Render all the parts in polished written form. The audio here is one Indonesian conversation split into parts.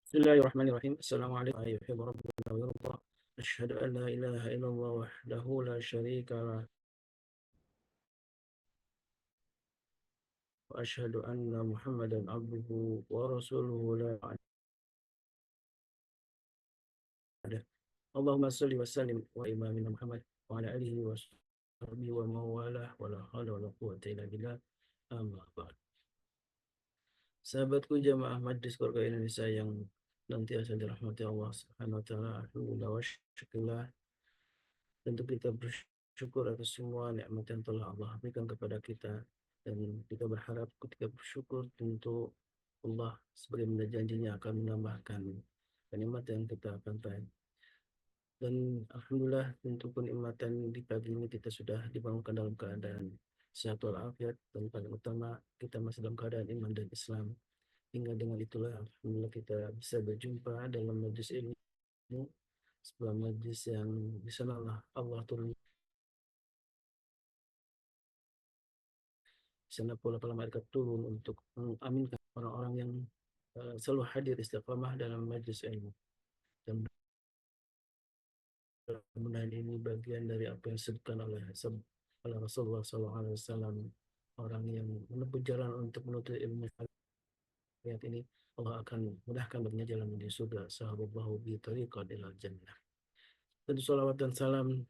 بسم الله الرحمن الرحيم. السلام عليكم أيها يحب ربنا ويرضى. أشهد أن لا إله إلا الله وحده لا شريك له، وأشهد أن محمدا عبده ورسوله لا بعده. اللهم صل وسلم وإمامنا محمد وعلى آله وصحبه ومن والاه ولا حول ولا قوة إلا بالله. أما بعد. Sahabatku jamaah Majlis Keluarga Indonesia yang nantiasa dirahmati Allah Subhanahu wa taala, alhamdulillah wa syukurillah. Tentu kita bersyukur atas semua nikmat yang telah Allah berikan kepada kita, dan kita berharap ketika bersyukur tentu Allah sebagaimana janjinya akan menambahkan kenikmatan yang kita akan raih. Dan alhamdulillah tentu kenikmatan di pagi ini kita sudah dibangunkan dalam keadaan sehat walafiat, dan paling utama kita masih dalam keadaan iman dan Islam. Hingga dengan itulah alhamdulillah kita bisa berjumpa dalam majlis ilmu, sebuah majlis yang di sanalah Allah turun. Di sana pula para malaikat turun untuk mengaminkan orang-orang yang selalu hadir istiqamah dalam majlis ilmu. Dan mudah-mudahan ini bagian dari apa yang disebutkan oleh Rasulullah SAW, orang yang menempuh jalan untuk menuntut ilmu ayat ini, Allah akan mudahkan baginya jalan menuju surga. Sahabahu bi tariqat ilal jannah. Tentu salawat dan salam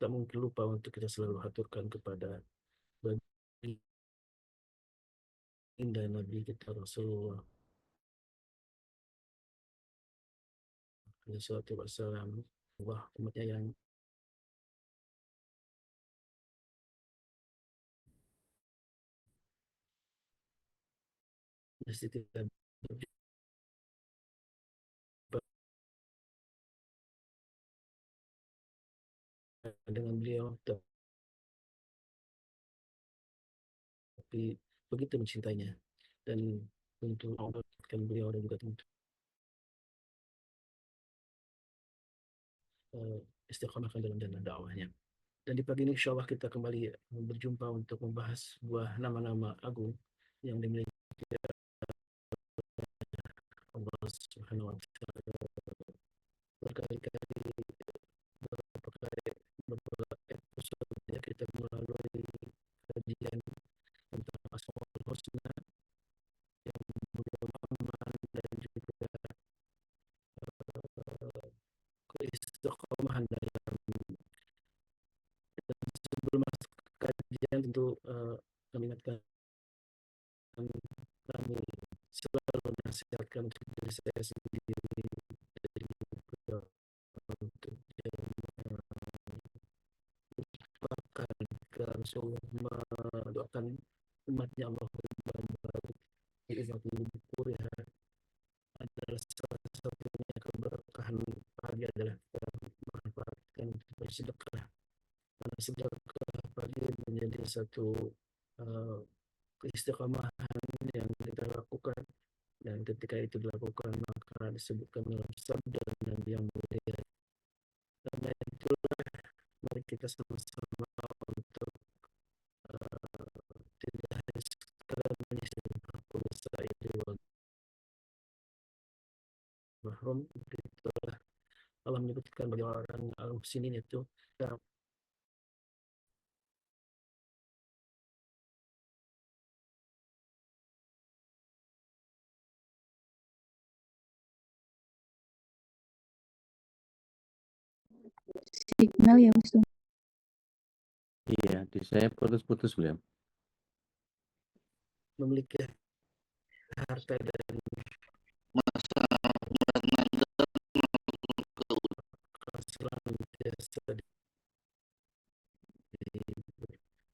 tak mungkin lupa untuk kita selalu haturkan kepada baginda Nabi kita Rasulullah alaihi wasallam, Allah umatnya yang mesti kita berjumpa dengan beliau, tapi begitu mencintainya, dan untuk memberikan beliau dan juga untuk istiqomahkan dalam jalan dakwahnya. Dan di pagi ini insya Allah kita kembali berjumpa untuk membahas sebuah nama-nama agung yang dimiliki Allah Subhanahu wa taala. Berkali-kali beberapa episode yang kita melalui kajian tentang Asmaul Husna yang mulia aman, dan juga keistiqomahan dalam. Dan sebelum masuk ke kajian tentu kami ingatkan, kami selalu menasihatkan untuk diri saya sendiri dan juga untuk bahkan jika Rasulullah mendoakan umatnya Allah baik diizati kuriha adalah salah satunya keberkahan pagi adalah kita memanfaatkan bersedekah, karena sedekah pagi menjadi satu uh, keistiqomahan yang kita lakukan, dan ketika itu dilakukan maka disebutkan dalam sabda Nabi yang mulia. Karena itulah mari kita sama-sama untuk tidak sekadar menyisihkan dosa itu mahrum. Itulah Allah menyebutkan bagi orang al-muhsinin itu Signal ya Wisnu. Iya, di saya putus-putus beliau. memiliki harta dan senantiasa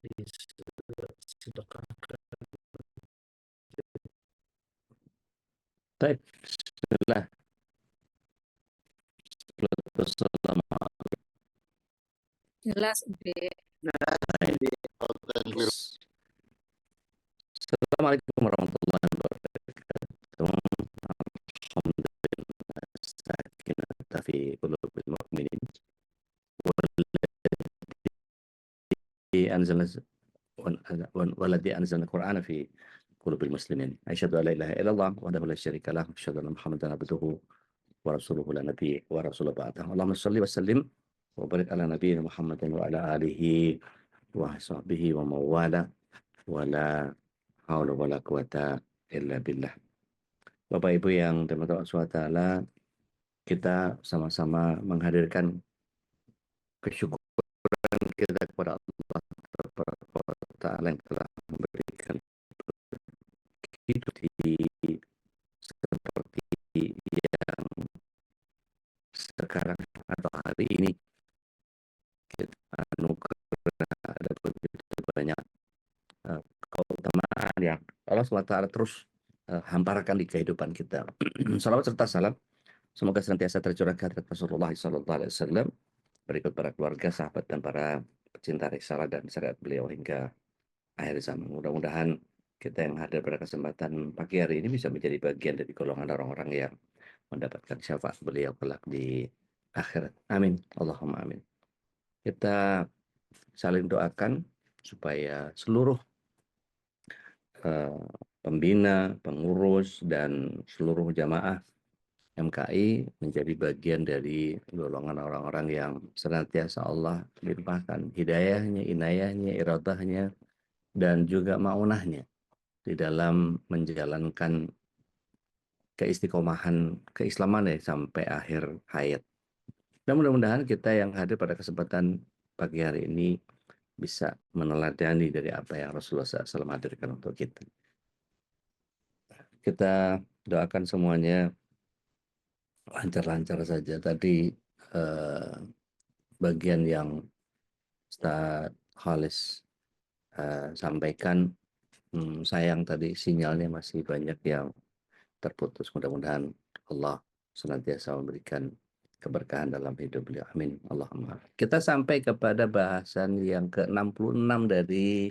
disedekahkan. Baik, bismillah. Jelas, Be. Assalamualaikum warahmatullahi wabarakatuh. Alhamdulillah sakinah fi qulubil mu'minin walladzi anzalna Qur'ana fi qulubil muslimin. Asyhadu an la ilaha illallah wahdahu la syarika lah, wa asyhadu anna Muhammadan abduhu wa rasuluhu la nabiyya wa rasulullah ba'dahu. Allahumma shalli wa sallim wa barik ala nabiyyina Muhammadin wa ala alihi wa sahbihi wa mawala wa la haula wa la quwata illa billah. Bapak Ibu yang dirahmati Allah SWT, kita sama-sama menghadirkan kesyukuran kita kepada Allah Ta'ala yang telah memberikan hidup di seperti yang sekarang atau hari ini. Kita anugerah ada begitu banyak keutamaan yang Allah SWT terus hamparkan di kehidupan kita. Salawat serta salam semoga senantiasa tercurah ke hadirat Rasulullah SAW, berikut para keluarga, sahabat, dan para pecinta risalah dan syariat beliau hingga akhir zaman. Mudah-mudahan kita yang hadir pada kesempatan pagi hari ini bisa menjadi bagian dari golongan orang-orang yang mendapatkan syafaat beliau kelak di akhirat. Amin. Allahumma amin. Kita saling doakan supaya seluruh pembina, pengurus, dan seluruh jamaah MKI menjadi bagian dari golongan orang-orang yang senantiasa Allah limpahkan hidayahnya, inayahnya, iradahnya, dan juga maunahnya di dalam menjalankan keistiqomahan keislaman ya sampai akhir hayat. Dan mudah-mudahan kita yang hadir pada kesempatan pagi hari ini bisa meneladani dari apa yang Rasulullah SAW hadirkan untuk kita. Kita doakan semuanya lancar-lancar saja. Tadi bagian yang Ustaz Khalis sampaikan, sayang tadi sinyalnya masih banyak yang terputus. Mudah-mudahan Allah senantiasa memberikan keberkahan dalam hidup beliau. Amin. Allahumma. Kita sampai kepada bahasan yang ke-66 dari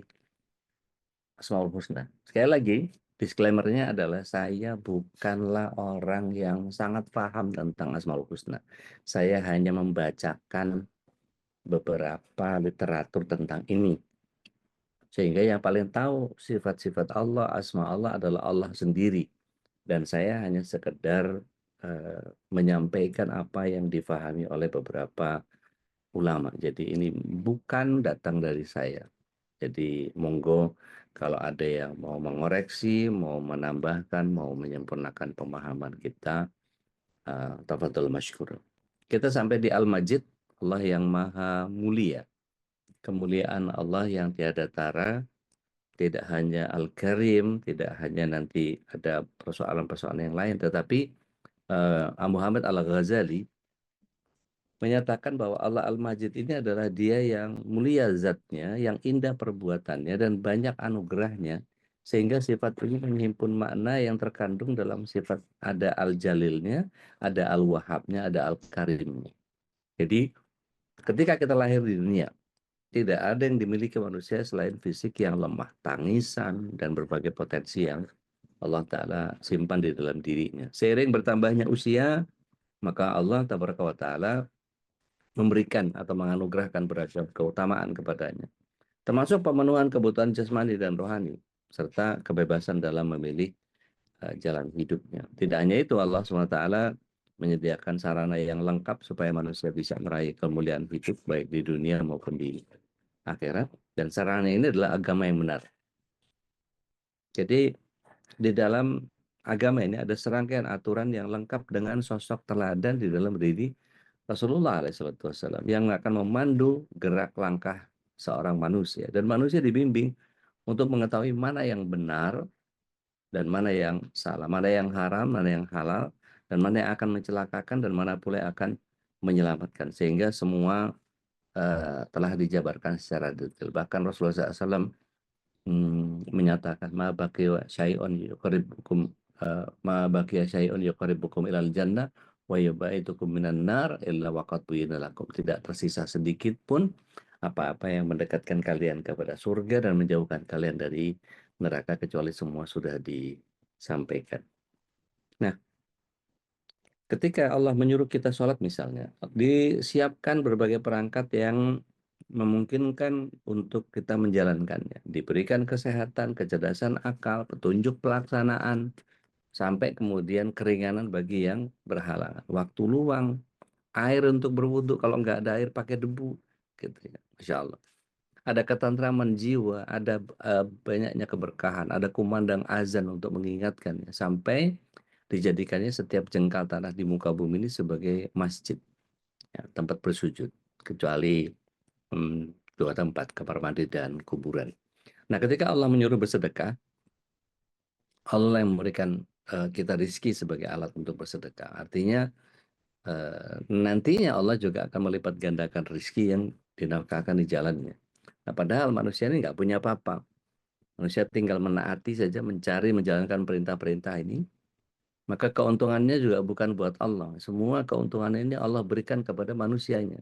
Asmaul Husna. Sekali lagi, disclaimer-nya adalah saya bukanlah orang yang sangat paham tentang Asmaul Husna. Saya hanya membacakan beberapa literatur tentang ini. Sehingga yang paling tahu sifat-sifat Allah, asma Allah adalah Allah sendiri. Dan saya hanya sekedar menyampaikan apa yang difahami oleh beberapa ulama. Jadi ini bukan datang dari saya. Jadi monggo kalau ada yang mau mengoreksi, mau menambahkan, mau menyempurnakan pemahaman kita, tafadhol masykur. Kita sampai di Al-Majid, Allah yang maha mulia. Kemuliaan Allah yang tiada tara, tidak hanya Al-Karim, tidak hanya nanti ada persoalan-persoalan yang lain, tetapi Muhammad Al-Ghazali menyatakan bahwa Allah Al-Majid ini adalah dia yang mulia zatnya, yang indah perbuatannya, dan banyak anugerahnya, sehingga sifat ini menghimpun makna yang terkandung dalam sifat ada Al-Jalilnya, ada Al-Wahabnya, ada Al-Karimnya. Jadi ketika kita lahir di dunia, tidak ada yang dimiliki manusia selain fisik yang lemah, tangisan, dan berbagai potensi yang Allah Ta'ala simpan di dalam dirinya. Seiring bertambahnya usia, maka Allah Ta'ala memberikan atau menganugerahkan beragam keutamaan kepadanya. Termasuk pemenuhan kebutuhan jasmani dan rohani, serta kebebasan dalam memilih jalan hidupnya. Tidak hanya itu, Allah SWT menyediakan sarana yang lengkap supaya manusia bisa meraih kemuliaan hidup, baik di dunia maupun di akhirat. Dan sarana ini adalah agama yang benar. Jadi di dalam agama ini ada serangkaian aturan yang lengkap dengan sosok teladan di dalam diri Rasulullah SAW yang akan memandu gerak langkah seorang manusia. Dan manusia dibimbing untuk mengetahui mana yang benar dan mana yang salah, mana yang haram, mana yang halal, dan mana yang akan mencelakakan dan mana pula yang akan menyelamatkan. Sehingga semua telah dijabarkan secara detail. Bahkan Rasulullah SAW menyatakan ma baqiya syai'un yuqarribukum ilal jannah wa yubaitukum minan nar illa waqad buyyina lakum. Tidak tersisa sedikit pun apa-apa yang mendekatkan kalian kepada surga dan menjauhkan kalian dari neraka kecuali semua sudah disampaikan. Nah, ketika Allah menyuruh kita sholat misalnya, disiapkan berbagai perangkat yang memungkinkan untuk kita menjalankannya. Diberikan kesehatan, kecerdasan akal, petunjuk pelaksanaan, sampai kemudian keringanan bagi yang berhalangan. Waktu luang, air untuk berwudu, kalau nggak ada air pakai debu. Gitu ya. Masya Allah. Ada ketentraman jiwa, ada banyaknya keberkahan, ada kumandang azan untuk mengingatkannya. Sampai dijadikannya setiap jengkal tanah di muka bumi ini sebagai masjid, ya, tempat bersujud. Kecuali dua tempat, kamar mandi dan kuburan. Nah, ketika Allah menyuruh bersedekah, Allah yang memberikan kita rizki sebagai alat untuk bersedekah. Artinya nantinya Allah juga akan melipat gandakan rizki yang dinafkahkan di jalannya. Nah, padahal manusia ini nggak punya apa-apa. Manusia tinggal menaati saja, mencari, menjalankan perintah-perintah ini. Maka keuntungannya juga bukan buat Allah. Semua keuntungan ini Allah berikan kepada manusianya.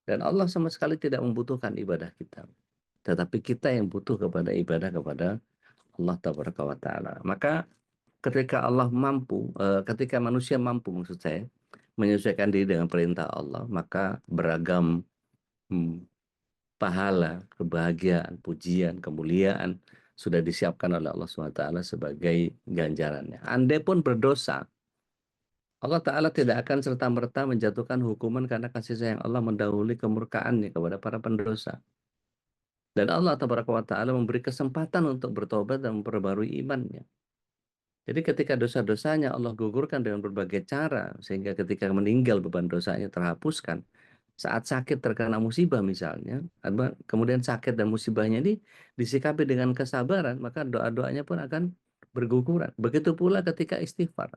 Dan Allah sama sekali tidak membutuhkan ibadah kita. Tetapi kita yang butuh kepada ibadah kepada Allah Tabaraka wa Ta'ala. Maka ketika Allah mampu, ketika manusia mampu maksud saya, menyesuaikan diri dengan perintah Allah, maka beragam pahala, kebahagiaan, pujian, kemuliaan sudah disiapkan oleh Allah SWT sebagai ganjarannya. Andai pun berdosa, Allah Ta'ala tidak akan serta-merta menjatuhkan hukuman karena kasih sayang Allah mendahului kemurkaannya kepada para pendosa. Dan Allah Ta'ala memberi kesempatan untuk bertobat dan memperbarui imannya. Jadi ketika dosa-dosanya Allah gugurkan dengan berbagai cara, sehingga ketika meninggal beban dosanya terhapuskan. Saat sakit terkena musibah misalnya, kemudian sakit dan musibahnya ini disikapi dengan kesabaran, maka doa-doanya pun akan berguguran. Begitu pula ketika istighfar.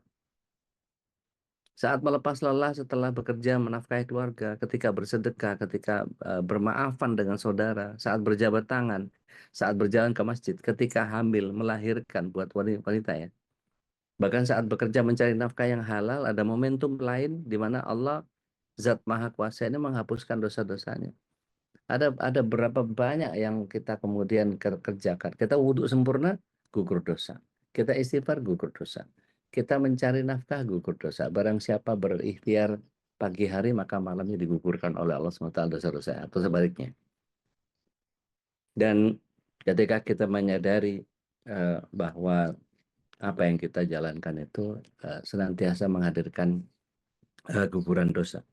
Saat melepas lelah setelah bekerja menafkahi keluarga, ketika bersedekah, ketika bermaafan dengan saudara, saat berjabat tangan, saat berjalan ke masjid, ketika hamil, melahirkan buat wanita ya. Bahkan saat bekerja mencari nafkah yang halal, ada momentum lain di mana Allah, Zat Maha Kuasa ini menghapuskan dosa-dosanya. Ada berapa banyak yang kita kemudian kerjakan. Kita wudhu sempurna, gugur dosa. Kita istighfar, gugur dosa. Kita mencari nafkah, gugur dosa. Barang siapa berikhtiar pagi hari, maka malamnya digugurkan oleh Allah SWT dosa-dosa. Atau sebaliknya. Dan ketika kita menyadari bahwa apa yang kita jalankan itu senantiasa menghadirkan guguran dosa.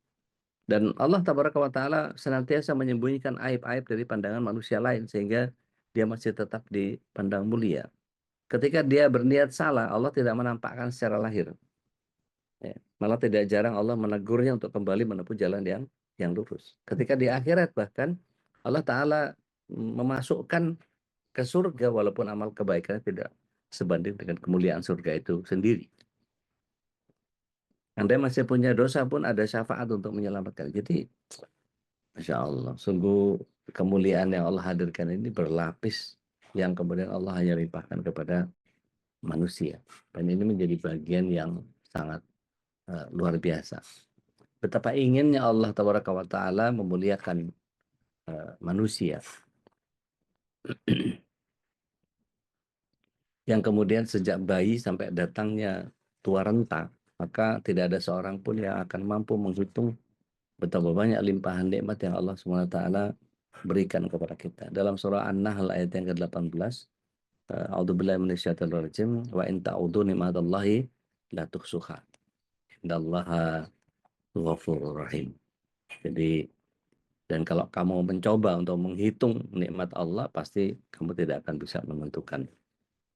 Dan Allah Tabaraka wa Ta'ala senantiasa menyembunyikan aib-aib dari pandangan manusia lain sehingga dia masih tetap dipandang mulia. Ketika dia berniat salah, Allah tidak menampakkan secara lahir. Ya. Malah tidak jarang Allah menegurnya untuk kembali menempuh jalan yang lurus. Ketika di akhirat bahkan Allah Ta'ala memasukkan ke surga walaupun amal kebaikan tidak sebanding dengan kemuliaan surga itu sendiri. Anda masih punya dosa pun ada syafaat untuk menyelamatkan. Jadi, Masya Allah, sungguh kemuliaan yang Allah hadirkan ini berlapis yang kemudian Allah hanya limpahkan kepada manusia. Dan ini menjadi bagian yang sangat luar biasa. Betapa inginnya Allah Ta'ala memuliakan manusia. Yang kemudian sejak bayi sampai datangnya tua renta, maka tidak ada seorang pun yang akan mampu menghitung betapa banyak limpahan nikmat yang Allah SWT berikan kepada kita. Dalam surah An-Nahl ayat yang ke-18, A'udzubillahi minasyaitonir rajim, wa in ta'udu ni'matallahi la tuhsuha. Innallaha ghafurur rahim. Jadi, dan kalau kamu mencoba untuk menghitung nikmat Allah, pasti kamu tidak akan bisa menentukan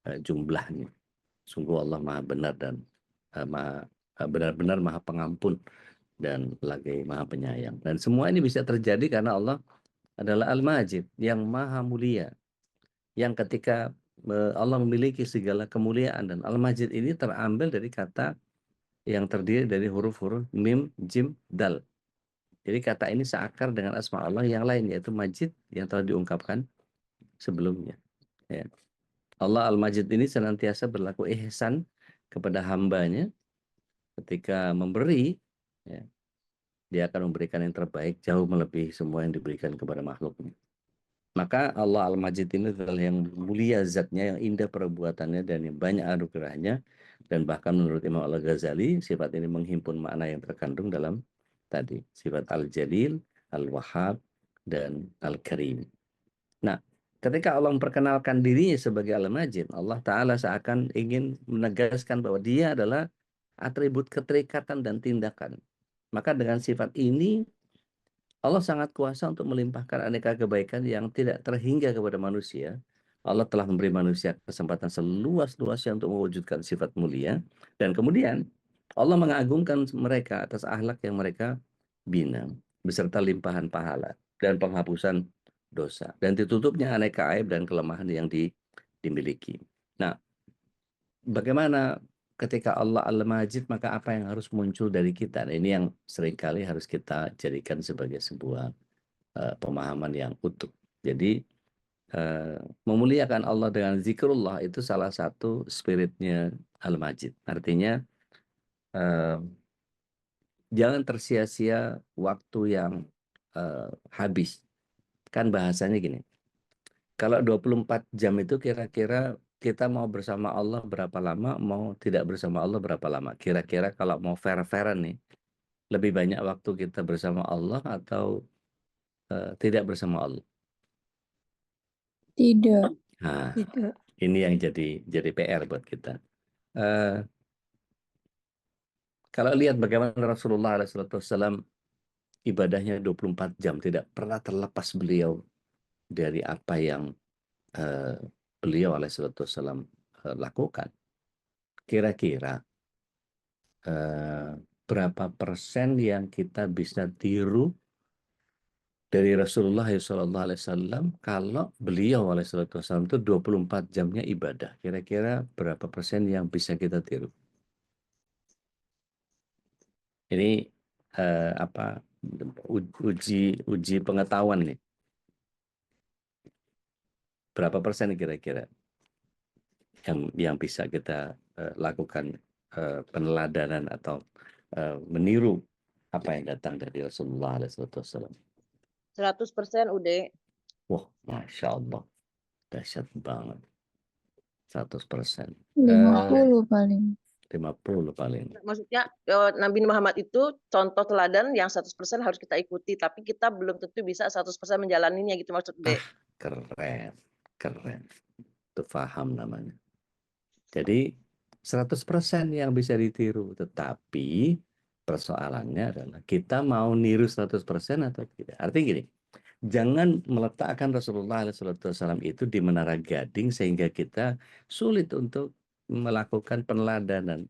jumlahnya. Sungguh Allah Maha benar dan benar-benar Maha pengampun dan lagi Maha penyayang. Dan semua ini bisa terjadi karena Allah adalah Al-Majid yang Maha mulia. Yang ketika Allah memiliki segala kemuliaan, dan Al-Majid ini terambil dari kata yang terdiri dari huruf-huruf mim, jim, dal. Jadi kata ini seakar dengan asma Allah yang lain, yaitu Majid yang telah diungkapkan sebelumnya. Ya. Allah Al-Majid ini senantiasa berlaku ihsan kepada hambanya ketika memberi, ya, dia akan memberikan yang terbaik jauh melebihi semua yang diberikan kepada makhluknya. Maka Allah Al-Majid ini adalah yang mulia zatnya, yang indah perbuatannya, dan yang banyak anugerahnya. Dan bahkan menurut Imam Al-Ghazali, sifat ini menghimpun makna yang terkandung dalam tadi. Sifat Al-Jalil, Al-Wahhab, dan Al-Karim. Nah, ketika Allah memperkenalkan dirinya sebagai Al-Majid, Allah Ta'ala seakan ingin menegaskan bahwa dia adalah atribut keterikatan dan tindakan. Maka dengan sifat ini, Allah sangat kuasa untuk melimpahkan aneka kebaikan yang tidak terhingga kepada manusia. Allah telah memberi manusia kesempatan seluas-luasnya untuk mewujudkan sifat mulia. Dan kemudian Allah mengagungkan mereka atas akhlak yang mereka bina, beserta limpahan pahala dan penghapusan dosa. Dan ditutupnya aneka aib dan kelemahan yang dimiliki. Nah, bagaimana ketika Allah Al-Majid, maka apa yang harus muncul dari kita? Nah, ini yang seringkali harus kita jadikan sebagai sebuah pemahaman yang utuh. Jadi memuliakan Allah dengan zikrullah itu salah satu spiritnya Al-Majid. Artinya jangan tersia-sia waktu yang habis. Kan bahasanya gini, kalau 24 jam itu kira-kira kita mau bersama Allah berapa lama, mau tidak bersama Allah berapa lama. Kira-kira kalau mau fair-fairan nih, lebih banyak waktu kita bersama Allah atau tidak bersama Allah? Tidak. Nah, Tidak. ini yang jadi PR buat kita. Kalau lihat bagaimana Rasulullah SAW ibadahnya 24 jam, tidak pernah terlepas beliau dari apa yang beliau SAW lakukan. Kira-kira berapa persen yang kita bisa tiru dari Rasulullah SAW kalau beliau SAW itu 24 jamnya ibadah. Kira-kira berapa persen yang bisa kita tiru? Ini uji pengetahuan nih. Berapa persen kira-kira yang bisa kita lakukan peneladanan atau meniru apa yang datang dari Rasulullah SAW? 100% udah. Wah, Masya Allah. Dahsyat banget. 100%. 50 paling. 50 paling. Maksudnya Nabi Muhammad itu contoh teladan yang 100% harus kita ikuti, tapi kita belum tentu bisa 100% menjalaninya gitu maksud B. Keren. Keren. Itu faham namanya. Jadi 100% yang bisa ditiru, tetapi persoalannya adalah kita mau niru 100% atau tidak. Artinya gini, jangan meletakkan Rasulullah SAW itu di menara gading sehingga kita sulit untuk melakukan peneladanan.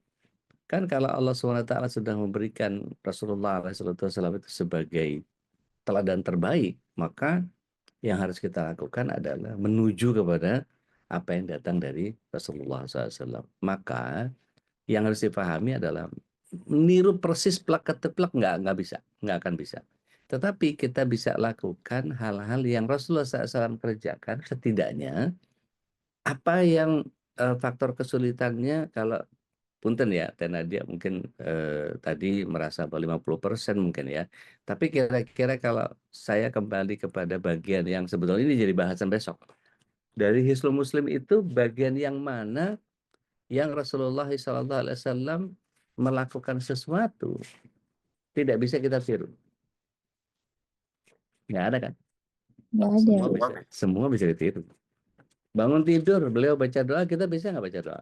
Kan kalau Allah SWT sudah memberikan Rasulullah SAW itu sebagai teladan terbaik, maka yang harus kita lakukan adalah menuju kepada apa yang datang dari Rasulullah SAW. Maka yang harus dipahami adalah meniru persis plak keteplak nggak bisa, nggak akan bisa. Tetapi kita bisa lakukan hal-hal yang Rasulullah SAW kerjakan, setidaknya apa yang faktor kesulitannya. Kalau punten ya, Teh Nadia mungkin tadi merasa bahwa 50% mungkin ya. Tapi kira-kira kalau saya kembali kepada bagian yang sebetulnya ini jadi bahasan besok. Dari Hisnul Muslim itu bagian yang mana yang Rasulullah SAW melakukan sesuatu tidak bisa kita tiru. Nggak ada kan? Nggak ada. Semua bisa ditiru. Bangun tidur, beliau baca doa, kita bisa nggak baca doa?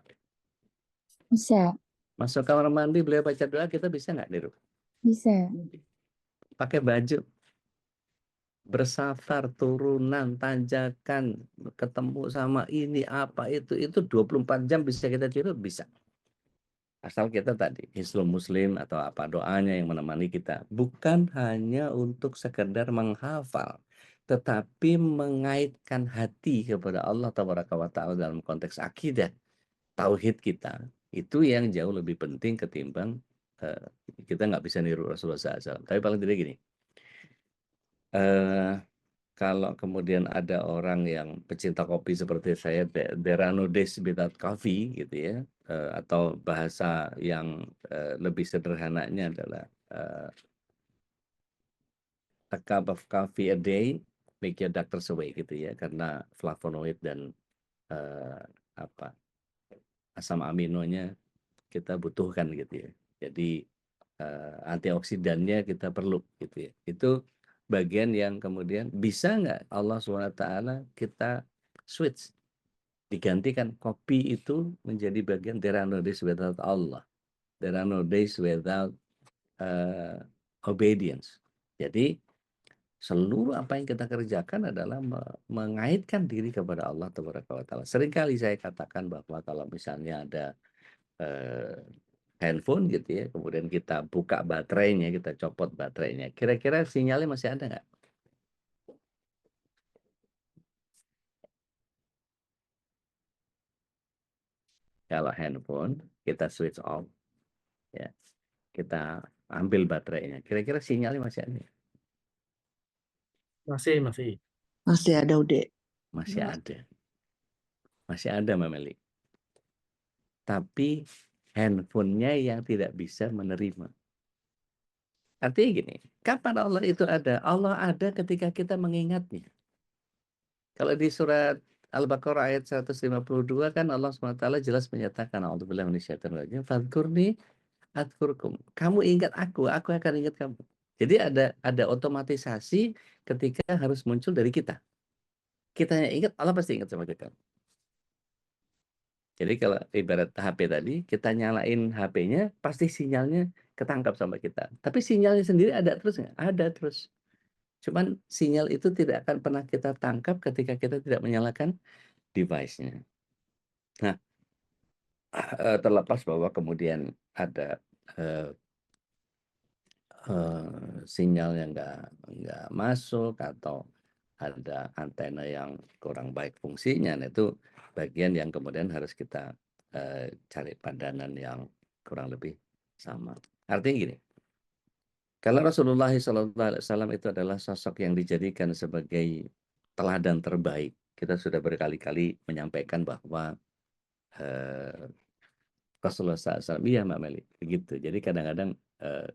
Bisa. Masuk kamar mandi, beliau baca doa, kita bisa nggak niru? Bisa. Pakai baju, bersafar, turunan, tanjakan, ketemu sama ini, apa itu 24 jam bisa kita tiru? Bisa. Asal kita tadi, Hisnul Muslim atau apa doanya yang menemani kita. Bukan hanya untuk sekedar menghafal, tetapi mengaitkan hati kepada Allah Tabaraka wa Ta'ala dalam konteks akidah, tauhid kita. Itu yang jauh lebih penting ketimbang kita nggak bisa niru Rasulullah SAW. Tapi paling tidak gini, kalau kemudian ada orang yang pecinta kopi seperti saya, there are no days without coffee gitu ya, atau bahasa yang lebih sederhananya adalah a cup of coffee a day make your doctors away gitu ya, karena flavonoid dan apa asam aminonya kita butuhkan gitu ya. Jadi antioksidannya kita perlu gitu ya. Itu bagian yang kemudian bisa nggak Allah SWT kita switch, digantikan kopi itu menjadi bagian there are no days without Allah, there are no days without obedience. Jadi seluruh apa yang kita kerjakan adalah mengaitkan diri kepada Allah Taala. Seringkali saya katakan bahwa kalau misalnya ada handphone gitu ya, kemudian kita buka baterainya, kita copot baterainya, kira-kira sinyalnya masih ada nggak? Kalau handphone kita switch off, ya, kita ambil baterainya, kira-kira sinyalnya masih ada? Masih, masih. Masih ada, Ude. Masih ada. Masih ada, Mbak Meli. Tapi handphonenya yang tidak bisa menerima. Artinya gini, kapan Allah itu ada? Allah ada ketika kita mengingatnya. Kalau di surat Al-Baqarah ayat 152 kan Allah SWT jelas menyatakan, A'udzubillahi minasyaitonir rajim, fadhkurni adkurkum. Kamu ingat aku akan ingat kamu. Jadi ada otomatisasi ketika harus muncul dari kita. Kitanya ingat, Allah pasti ingat sama kita. Jadi kalau ibarat HP tadi, kita nyalain HP-nya, pasti sinyalnya ketangkap sama kita. Tapi sinyalnya sendiri ada terus nggak? Ada terus. Cuman sinyal itu tidak akan pernah kita tangkap ketika kita tidak menyalakan device-nya. Nah, terlepas bahwa kemudian ada sinyal yang nggak masuk atau ada antena yang kurang baik fungsinya, nah itu bagian yang kemudian harus kita cari pandangan yang kurang lebih sama. Artinya gini, kalau Rasulullah SAW itu adalah sosok yang dijadikan sebagai teladan terbaik, kita sudah berkali-kali menyampaikan bahwa Rasulullah SAW, iya Mbak Meli, begitu. Jadi kadang-kadang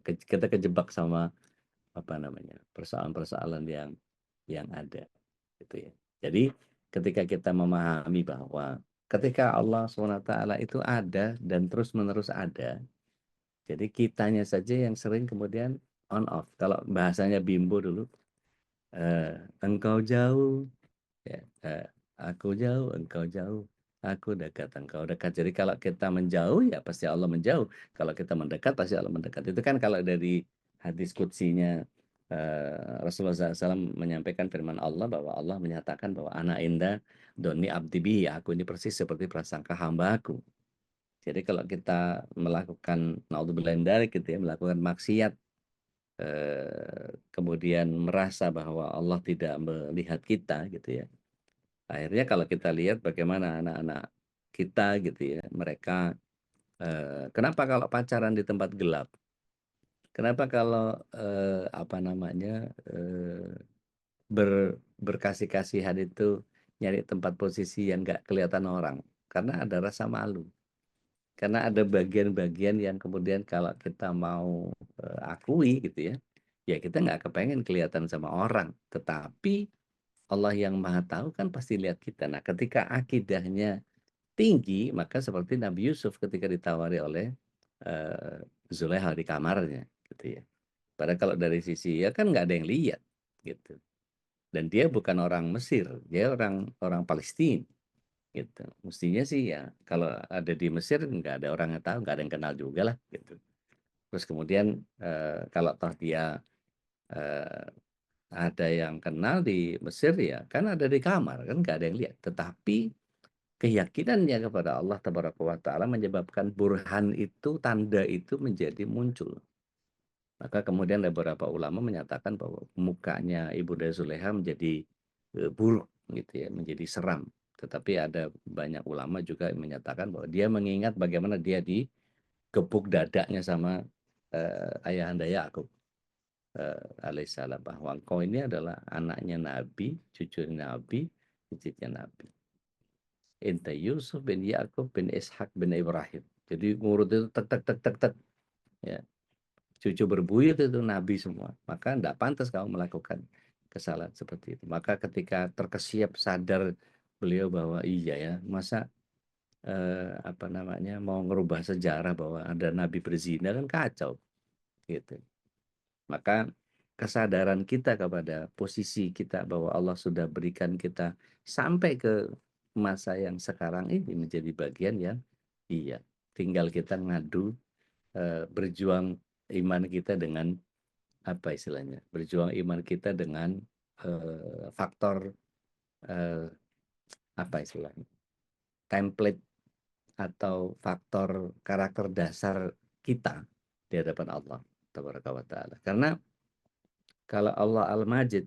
kita kejebak sama apa namanya persoalan-persoalan yang ada, gitu ya. Jadi ketika kita memahami bahwa ketika Allah SWT itu ada dan terus-menerus ada, jadi kitanya saja yang sering kemudian on off. Kalau bahasanya Bimbo dulu, engkau jauh, ya, aku jauh, engkau jauh, aku dekat, engkau dekat. Jadi kalau kita menjauh, ya pasti Allah menjauh. Kalau kita mendekat, pasti Allah mendekat. Itu kan kalau dari hadis kutsinya Rasulullah SAW menyampaikan firman Allah bahwa Allah menyatakan bahwa anak indah doni abdi bihi, aku ini persis seperti prasangka hamba aku. Jadi kalau kita melakukan naudzubillah gitu ya, melakukan maksiat, kemudian merasa bahwa Allah tidak melihat kita gitu ya. Akhirnya kalau kita lihat bagaimana anak-anak kita gitu ya, mereka kenapa kalau pacaran di tempat gelap? Kenapa kalau apa namanya berkasih-kasihan itu nyari tempat posisi yang nggak kelihatan orang? Karena ada rasa malu. Karena ada bagian-bagian yang kemudian kalau kita mau akui gitu ya, ya kita nggak kepengen kelihatan sama orang. Tetapi Allah yang Maha Tahu kan pasti lihat kita. Nah, ketika akidahnya tinggi, maka seperti Nabi Yusuf ketika ditawari oleh Zulaikha di kamarnya, gitu ya. Padahal kalau dari sisi ya kan nggak ada yang lihat, gitu. Dan dia bukan orang Mesir, dia orang Palestina, gitu. Mestinya sih ya kalau ada di Mesir nggak ada orang yang tahu, nggak ada yang kenal juga lah, gitu. Terus kemudian kalau toh dia ada yang kenal di Mesir ya kan ada di kamar kan nggak ada yang lihat, tetapi keyakinannya kepada Allah Tabaraka wa Ta'ala menyebabkan burhan itu, tanda itu menjadi muncul. Maka kemudian ada beberapa ulama menyatakan bahwa mukanya Ibunda Zulaikha menjadi buruk gitu ya, menjadi seram. Tetapi ada banyak ulama juga yang menyatakan bahwa dia mengingat bagaimana dia digebuk dadanya sama ayahanda Yakub alaihissalam, bahwa engkau ini adalah anaknya Nabi, cucu Nabi, cicitnya Nabi. Inta Yusuf bin Yakub bin Ishak bin Ibrahim. Jadi ngurut itu tek tek tek tek tek. Ya. Cucu berbuyut itu Nabi semua. Maka tidak pantas kamu melakukan kesalahan seperti itu. Maka ketika terkesiap sadar beliau bahwa iya ya, masa apa namanya mau ngerubah sejarah bahwa ada Nabi berzina kan kacau gitu. Maka kesadaran kita kepada posisi kita bahwa Allah sudah berikan kita sampai ke masa yang sekarang ini menjadi bagian yang iya. Tinggal kita ngadu, berjuang iman kita dengan apa istilahnya? Berjuang iman kita dengan faktor apa istilahnya? Template atau faktor karakter dasar kita di hadapan Allah Tabaraka wa Ta'ala. Karena kalau Allah Al-Majid,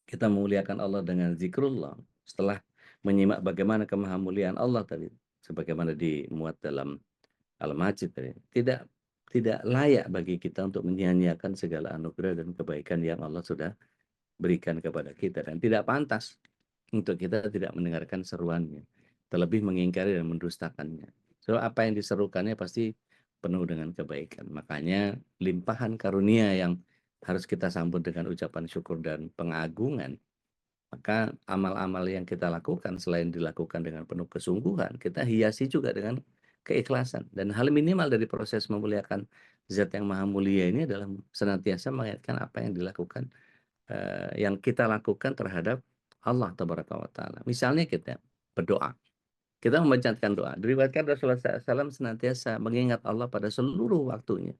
kita memuliakan Allah dengan zikrullah, setelah menyimak bagaimana kemahamuliaan Allah tadi, sebagaimana dimuat dalam Al-Majid tadi, tidak layak bagi kita untuk menyia-nyiakan segala anugerah dan kebaikan yang Allah sudah berikan kepada kita, dan tidak pantas untuk kita tidak mendengarkan seruannya, terlebih mengingkari dan mendustakannya. So, apa yang diserukannya pasti penuh dengan kebaikan. Makanya limpahan karunia yang harus kita sambut dengan ucapan syukur dan pengagungan. Maka amal-amal yang kita lakukan selain dilakukan dengan penuh kesungguhan, kita hiasi juga dengan keikhlasan. Dan hal minimal dari proses memuliakan zat yang maha mulia ini adalah senantiasa mengingatkan apa yang dilakukan, yang kita lakukan terhadap Allah Tabaraka wa Ta'ala. Misalnya kita berdoa, kita membacakan doa. Diriwayatkan Rasulullah SAW senantiasa mengingat Allah pada seluruh waktunya.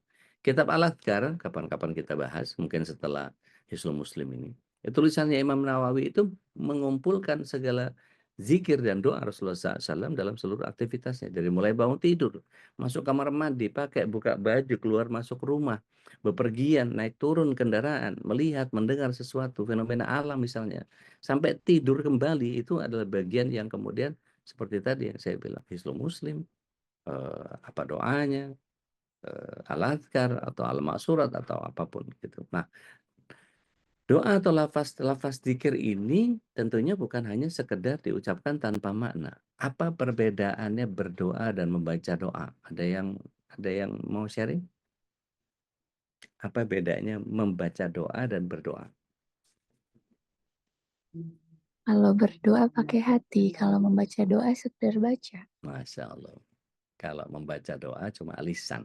Kitab Al-Adhkar, kapan-kapan kita bahas, mungkin setelah Hisnul Muslim ini. Tulisannya Imam Nawawi itu mengumpulkan segala zikir dan doa Rasulullah SAW dalam seluruh aktivitasnya. Dari mulai bangun tidur, masuk kamar mandi, pakai, buka baju, keluar masuk rumah, bepergian, naik turun kendaraan, melihat, mendengar sesuatu, fenomena alam misalnya. Sampai tidur kembali, itu adalah bagian yang kemudian seperti tadi yang saya bilang, Hisnul Muslim, apa doanya, Al-Adhkar atau Al-Ma'surat atau apapun gitu. Nah, doa atau lafaz zikir ini tentunya bukan hanya sekedar diucapkan tanpa makna. Apa perbedaannya berdoa dan membaca doa? Ada yang mau sharing? Apa bedanya membaca doa dan berdoa? Kalau berdoa pakai hati, kalau membaca doa sekedar baca. Masya Allah. Kalau membaca doa cuma lisan.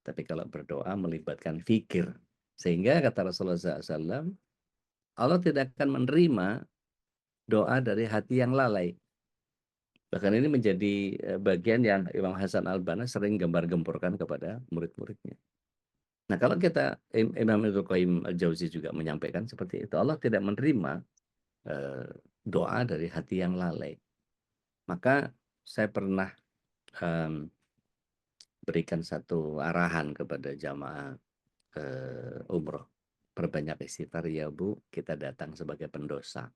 Tapi kalau berdoa melibatkan fikir. Sehingga kata Rasulullah SAW, Allah tidak akan menerima doa dari hati yang lalai. Bahkan ini menjadi bagian yang Imam Hasan Al-Banna sering gembar-gemborkan kepada murid-muridnya. Nah, kalau kita, Imam Ibnu Qayyim Al-Jauzi juga menyampaikan seperti itu. Allah tidak menerima doa dari hati yang lalai. Maka saya pernah berikan satu arahan kepada jamaah umroh. Perbanyak istighfar ya Bu, kita datang sebagai pendosa.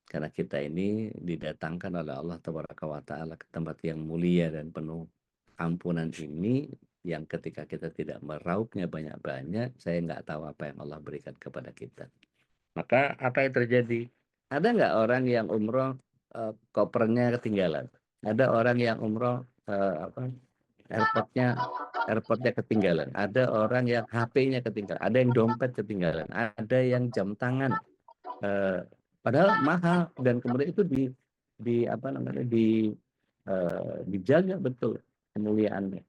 Karena kita ini didatangkan oleh Allah Tabaraka wa Ta'ala ke tempat yang mulia dan penuh ampunan ini, yang ketika kita tidak meraupnya banyak-banyak, saya nggak tahu apa yang Allah berikan kepada kita. Maka apa yang terjadi? Ada nggak orang yang umroh kopernya ketinggalan? Ada orang yang umroh airportnya ketinggalan. Ada orang yang HP-nya ketinggalan. Ada yang dompet ketinggalan. Ada yang jam tangan. Padahal mahal, dan kemudian itu dijaga betul kemuliaannya.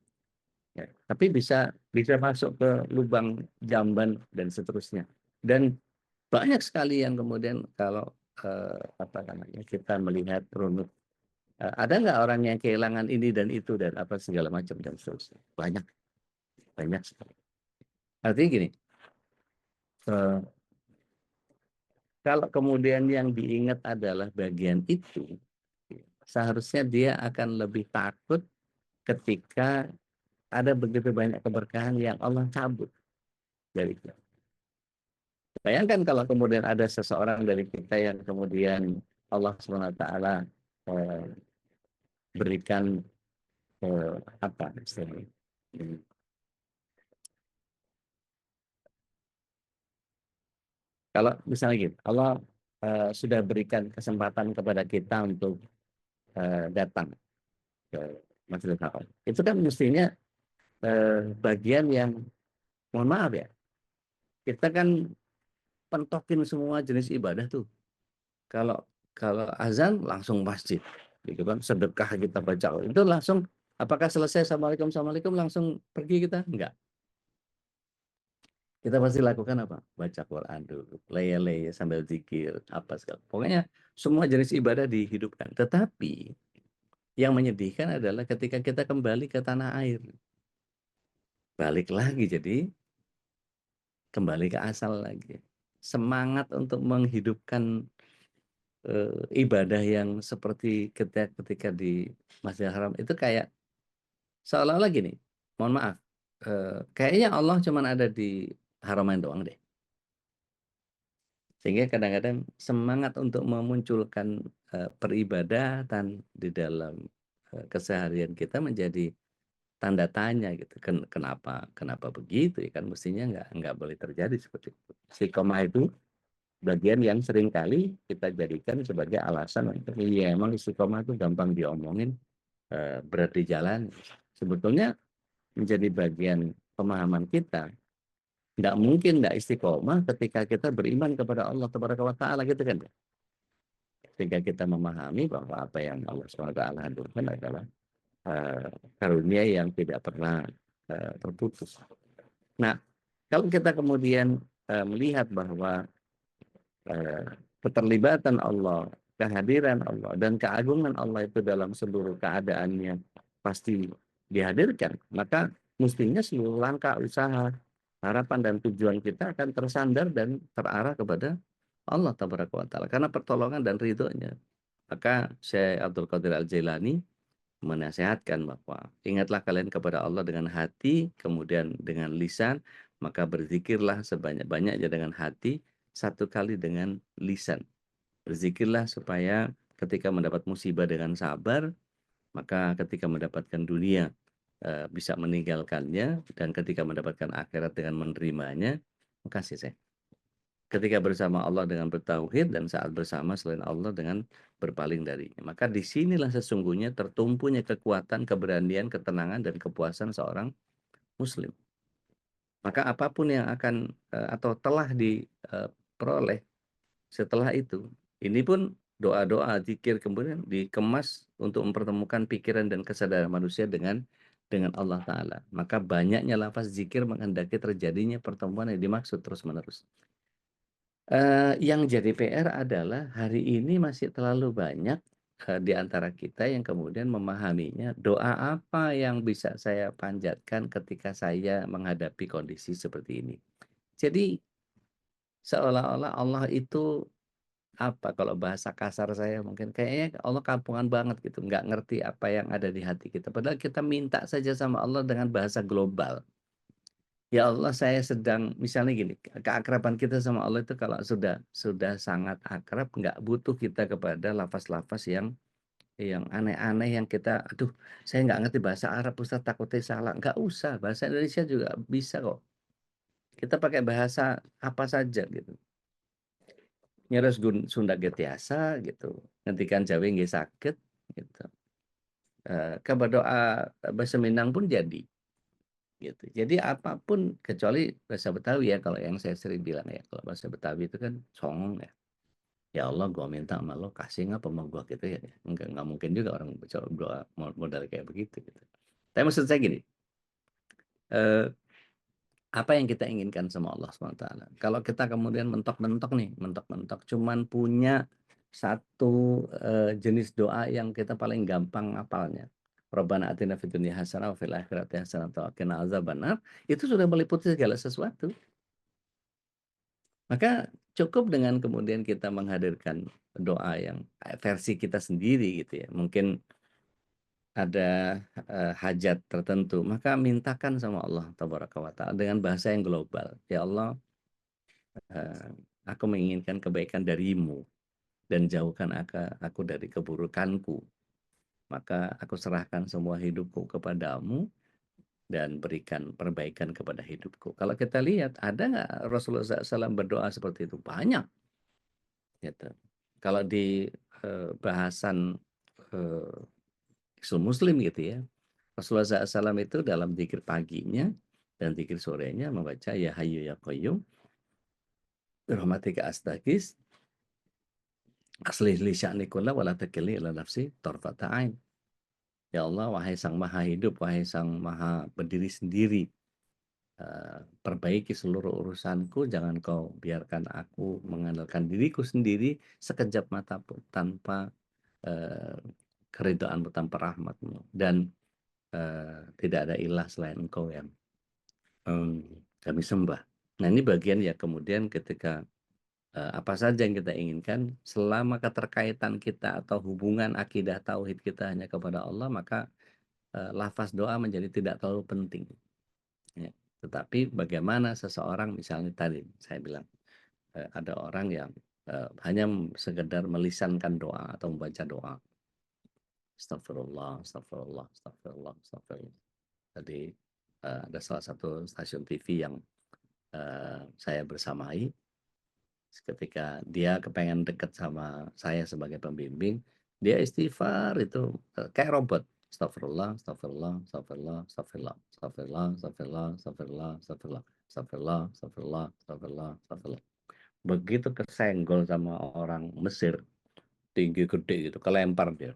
Ya, tapi bisa masuk ke lubang jamban dan seterusnya. Dan banyak sekali yang kemudian kalau kita melihat runut, ada nggak orang yang kehilangan ini dan itu dan apa segala macam dan seterusnya. Banyak sekali. Artinya gini, kalau kemudian yang diingat adalah bagian itu, seharusnya dia akan lebih takut ketika ada begitu banyak keberkahan yang Allah cabut dari kita. Bayangkan kalau kemudian ada seseorang dari kita yang kemudian Allah SWT berikan apa istilahnya? Kalau misalnya gitu, Allah sudah berikan kesempatan kepada kita untuk datang ke Masjidil Haram. Itu kan mestinya bagian yang, mohon maaf ya, kita kan pentokin semua jenis ibadah tuh. Kalau azan langsung masjid, gitu kan, sedekah kita baca itu langsung. Apakah selesai assalamualaikum langsung pergi kita? Enggak. Kita pasti lakukan apa? Baca Quran dulu, leye-leye sambil zikir, apa segala. Pokoknya semua jenis ibadah dihidupkan. Tetapi yang menyedihkan adalah ketika kita kembali ke tanah air. Balik lagi jadi kembali ke asal lagi. Semangat untuk menghidupkan ibadah yang seperti ketika di Masjidil Haram itu kayak seolah-olah gini, mohon maaf, kayaknya Allah cuman ada di Haramain doang deh. Sehingga kadang-kadang semangat untuk memunculkan peribadatan di dalam keseharian kita menjadi tanda tanya gitu. Kenapa begitu ya kan mestinya nggak boleh terjadi seperti itu. Istiqomah itu bagian yang sering kali kita jadikan sebagai alasan untuk ya emang istiqomah itu gampang diomongin, berat di jalan. Sebetulnya menjadi bagian pemahaman kita. Nggak mungkin nggak istiqomah ketika kita beriman kepada Allah Tabaraka wa Ta'ala gitu kan. Sehingga kita memahami bahwa apa yang Allah SWT hadirkan adalah karunia yang tidak pernah terputus. Nah, kalau kita kemudian melihat bahwa keterlibatan Allah, kehadiran Allah, dan keagungan Allah itu dalam seluruh keadaannya pasti dihadirkan, maka mestinya seluruh langkah usaha, harapan dan tujuan kita akan tersandar dan terarah kepada Allah Tabaraka wa Ta'ala karena pertolongan dan ridhonya. Maka Syekh Abdul Qadir Al-Jailani menasihatkan bahwa ingatlah kalian kepada Allah dengan hati, kemudian dengan lisan, maka berzikirlah sebanyak-banyaknya dengan hati, satu kali dengan lisan. Berzikirlah supaya ketika mendapat musibah dengan sabar, maka ketika mendapatkan dunia bisa meninggalkannya, dan ketika mendapatkan akhirat dengan menerimanya, makasih saya. Ketika bersama Allah dengan bertauhid dan saat bersama selain Allah dengan berpaling darinya. Maka disinilah sesungguhnya tertumpunya kekuatan, keberanian, ketenangan, dan kepuasan seorang muslim. Maka apapun yang akan atau telah diperoleh setelah itu, ini pun doa-doa, zikir kemudian dikemas untuk mempertemukan pikiran dan kesadaran manusia dengan Allah Ta'ala. Maka banyaknya lafaz zikir menghendaki terjadinya pertemuan yang dimaksud terus-menerus. Yang jadi PR adalah hari ini masih terlalu banyak di antara kita yang kemudian memahaminya, doa apa yang bisa saya panjatkan ketika saya menghadapi kondisi seperti ini. Jadi seolah-olah Allah itu apa, kalau bahasa kasar saya mungkin kayaknya Allah kampungan banget gitu, nggak ngerti apa yang ada di hati kita. Padahal kita minta saja sama Allah dengan bahasa global. Ya Allah, saya sedang misalnya gini, keakraban kita sama Allah itu kalau sudah sangat akrab, nggak butuh kita kepada lafaz-lafaz yang aneh-aneh yang kita, aduh, saya nggak ngerti bahasa Arab, Ustaz takutnya salah. Nggak usah, bahasa Indonesia juga bisa kok. Kita pakai bahasa apa saja gitu. Nyeres Sunda ge tiasa gitu. Ngendikan Jawa nggih saged gitu. Kabar doa bahasa Minang pun jadi. Gitu. Jadi apapun kecuali bahasa Betawi ya, kalau yang saya sering bilang ya, kalau bahasa Betawi itu kan songong ya. Ya Allah, gua minta sama lo kasih nggak sama gua gitu ya. Nggak mungkin juga orang doa modal kayak begitu gitu. Tapi maksud saya gini, apa yang kita inginkan sama Allah SWT. Kalau kita kemudian mentok-mentok cuman punya satu jenis doa yang kita paling gampang apalnya. Rabbana atina fid dunya hasanah wa fil akhirati hasanah wa qina azabannar, itu sudah meliputi segala sesuatu. Maka cukup dengan kemudian kita menghadirkan doa yang versi kita sendiri gitu ya. Mungkin ada hajat tertentu, maka mintakan sama Allah Tabaraka wa Ta'ala dengan bahasa yang global. Ya Allah, aku menginginkan kebaikan darimu dan jauhkan aku dari keburukanku. Maka aku serahkan semua hidupku kepadamu dan berikan perbaikan kepada hidupku. Kalau kita lihat, ada nggak Rasulullah SAW berdoa seperti itu? Banyak. Gitu. Kalau di bahasan Muslim gitu ya, Rasulullah SAW itu dalam zikir paginya dan zikir sorenya membaca ya Hayyu ya Qayyum birahmatika astaghits aslih li sya'ni kullah wa la takilni ila nafsi tarfata ain. Ya Allah, wahai Sang Maha Hidup, wahai Sang Maha berdiri sendiri, perbaiki seluruh urusanku, jangan kau biarkan aku mengandalkan diriku sendiri sekejap mata pun tanpa keridhaanmu, tanpa rahmatmu, dan tidak ada ilah selain engkau yang kami sembah. Nah, ini bagian ya kemudian ketika apa saja yang kita inginkan, selama keterkaitan kita atau hubungan akidah tauhid kita hanya kepada Allah, maka lafaz doa menjadi tidak terlalu penting. Ya. Tetapi bagaimana seseorang, misalnya tadi saya bilang, ada orang yang hanya sekedar melisankan doa atau membaca doa. Astagfirullah, astagfirullah, astagfirullah, astagfirullah. Tadi ada salah satu stasiun TV yang saya bersamai, ketika dia kepengen deket sama saya sebagai pembimbing, dia istighfar itu kayak robot. Astagfirullah, astagfirullah, astagfirullah, astagfirullah, astagfirullah, astagfirullah, astagfirullah, astagfirullah, astagfirullah, astagfirullah, astagfirullah, astagfirullah. Begitu kesenggol sama orang Mesir, tinggi gede gitu, kelempar dia.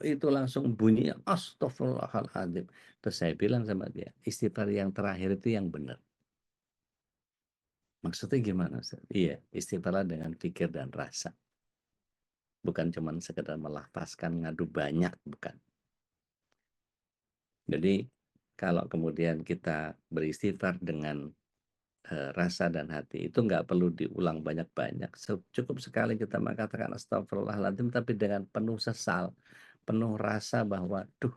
Itu langsung bunyinya astagfirullahaladzim. Terus saya bilang sama dia, istighfar yang terakhir itu yang benar. Maksudnya gimana, Ustaz? Iya, istighfarlah dengan pikir dan rasa. Bukan cuma sekedar melafazkan ngadu banyak, bukan. Jadi kalau kemudian kita beristighfar dengan rasa dan hati, itu nggak perlu diulang banyak-banyak. Cukup sekali kita mengatakan astagfirullahaladzim, tapi dengan penuh sesal, penuh rasa bahwa, duh,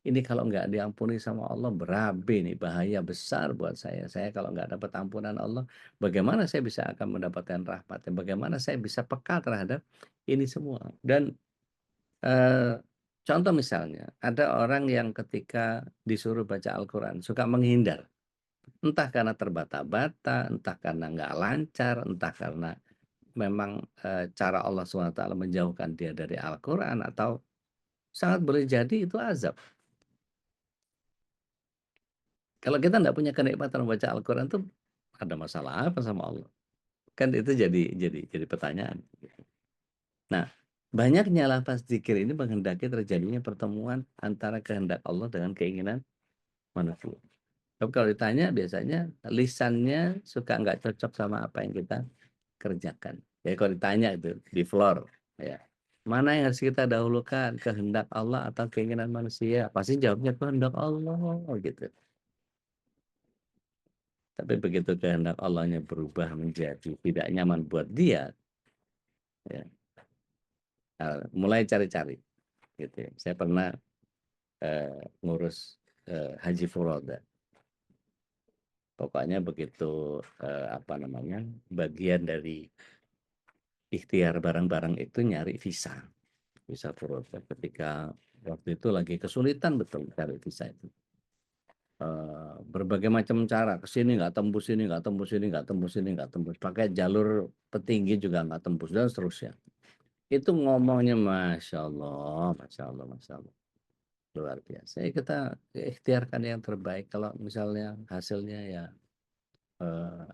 ini kalau nggak diampuni sama Allah berabe nih, bahaya besar buat saya. Saya kalau nggak dapat ampunan Allah, bagaimana saya bisa akan mendapatkan rahmatnya? Bagaimana saya bisa peka terhadap ini semua? Dan contoh misalnya, ada orang yang ketika disuruh baca Al-Quran suka menghindar. Entah karena terbata-bata, entah karena nggak lancar, entah karena memang cara Allah SWT menjauhkan dia dari Al-Quran, atau sangat boleh jadi itu azab. Kalau kita nggak punya kenikmatan membaca Al-Quran, itu ada masalah apa sama Allah? Kan itu jadi pertanyaan. Nah, banyaknya lafaz zikir ini menghendaki terjadinya pertemuan antara kehendak Allah dengan keinginan manusia. Tapi kalau ditanya, biasanya lisannya suka nggak cocok sama apa yang kita kerjakan. Ya kalau ditanya itu di floor, ya, mana yang harus kita dahulukan, kehendak Allah atau keinginan manusia? Pasti jawabnya kehendak Allah gitu. Tapi begitu kehendak Allahnya berubah menjadi tidak nyaman buat dia, ya, mulai cari-cari. Gitu ya. Saya pernah ngurus haji furoda. Pokoknya begitu apa namanya, bagian dari ikhtiar barang-barang itu nyari visa furoda. Ketika waktu itu lagi kesulitan betul cari visa itu. Berbagai macam cara, kesini nggak tembus, ini nggak tembus, ini nggak tembus, ini nggak tembus, pakai jalur petinggi juga nggak tembus, dan seterusnya. Itu ngomongnya masya Allah, masya Allah, masya Allah, luar biasa. Ya, kita ikhtiarkan yang terbaik. Kalau misalnya hasilnya ya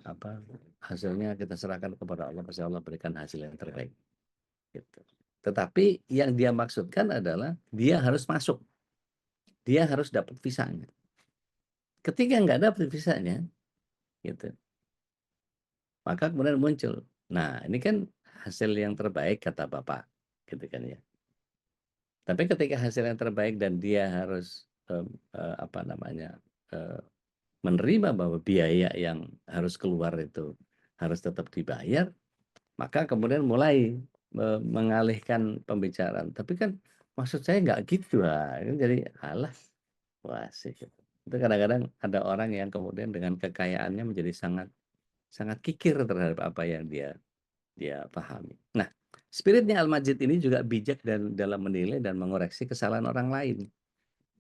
apa, hasilnya kita serahkan kepada Allah, pasti Allah berikan hasil yang terbaik. Gitu. Tetapi yang dia maksudkan adalah dia harus masuk, dia harus dapat visanya. Ketika nggak dapat visanya, gitu, maka kemudian muncul, nah ini kan hasil yang terbaik kata Bapak, gitu kan ya. Tapi ketika hasil yang terbaik dan dia harus apa namanya, menerima bahwa biaya yang harus keluar itu harus tetap dibayar, maka kemudian mulai mengalihkan pembicaraan. Tapi kan maksud saya nggak gitu lah. Jadi alah, wah sih. Itu kadang-kadang ada orang yang kemudian dengan kekayaannya menjadi sangat kikir terhadap apa yang dia pahami. Nah, spiritnya Al-Majid ini juga bijak dan dalam menilai dan mengoreksi kesalahan orang lain.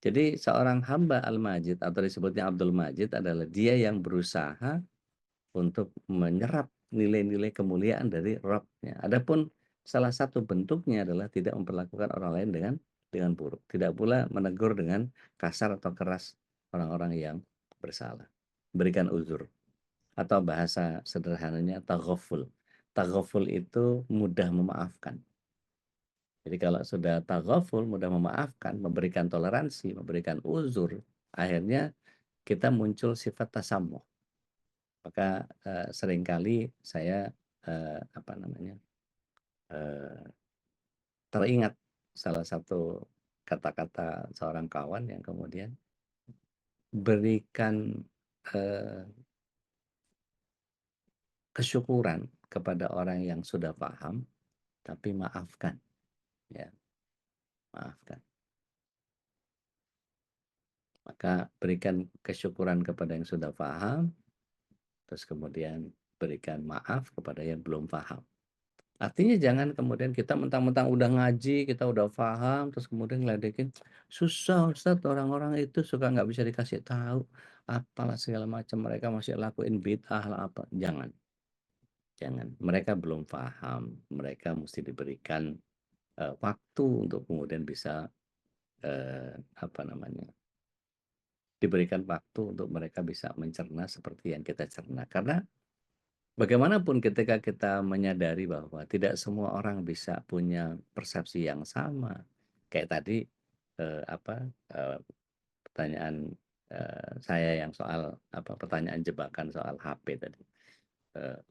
Jadi seorang hamba Al-Majid atau disebutnya Abdul Majid adalah dia yang berusaha untuk menyerap nilai-nilai kemuliaan dari Rabb-nya. Adapun salah satu bentuknya adalah tidak memperlakukan orang lain dengan buruk. Tidak pula menegur dengan kasar atau keras orang-orang yang bersalah. Berikan uzur. Atau bahasa sederhananya taghaful. Taghaful itu mudah memaafkan. Jadi kalau sudah taghaful, mudah memaafkan, memberikan toleransi, memberikan uzur, akhirnya kita muncul sifat tasamuh. Maka seringkali saya teringat salah satu kata-kata seorang kawan yang kemudian berikan kesyukuran kepada orang yang sudah paham, tapi maafkan, ya, maafkan. Maka berikan kesyukuran kepada yang sudah paham, terus kemudian berikan maaf kepada yang belum paham. Artinya jangan kemudian kita mentang-mentang udah ngaji, kita udah paham, terus kemudian ngeledekin, susah Ustadz, orang-orang itu suka nggak bisa dikasih tahu, apalah segala macam, mereka masih lakuin bid'ah lah apa. Jangan. Mereka belum paham, mereka mesti diberikan waktu untuk kemudian bisa diberikan waktu untuk mereka bisa mencerna seperti yang kita cerna. Karena bagaimanapun ketika kita menyadari bahwa tidak semua orang bisa punya persepsi yang sama. Kayak tadi pertanyaan saya yang soal pertanyaan jebakan soal HP tadi.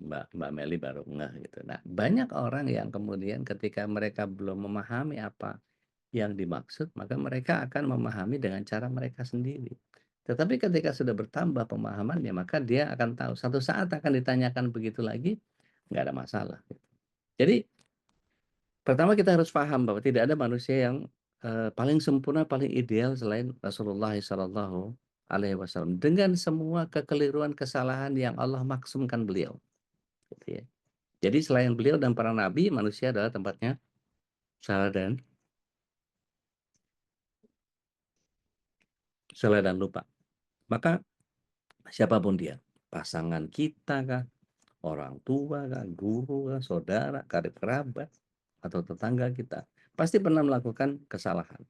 Mbak Meli baru ngeh gitu. Nah, banyak orang yang kemudian ketika mereka belum memahami apa yang dimaksud, maka mereka akan memahami dengan cara mereka sendiri. Tetapi ketika sudah bertambah pemahamannya, maka dia akan tahu satu saat akan ditanyakan begitu lagi, nggak ada masalah. Jadi pertama kita harus paham bahwa tidak ada manusia yang paling sempurna, paling ideal selain Rasulullah SAW dengan semua kekeliruan, kesalahan yang Allah maksumkan beliau. Gitu ya. Jadi selain beliau dan para nabi, manusia adalah tempatnya salah dan lupa. Maka siapapun dia, pasangan kita kah, orang tua kah, guru kah, saudara, karib kerabat, atau tetangga kita, pasti pernah melakukan kesalahan.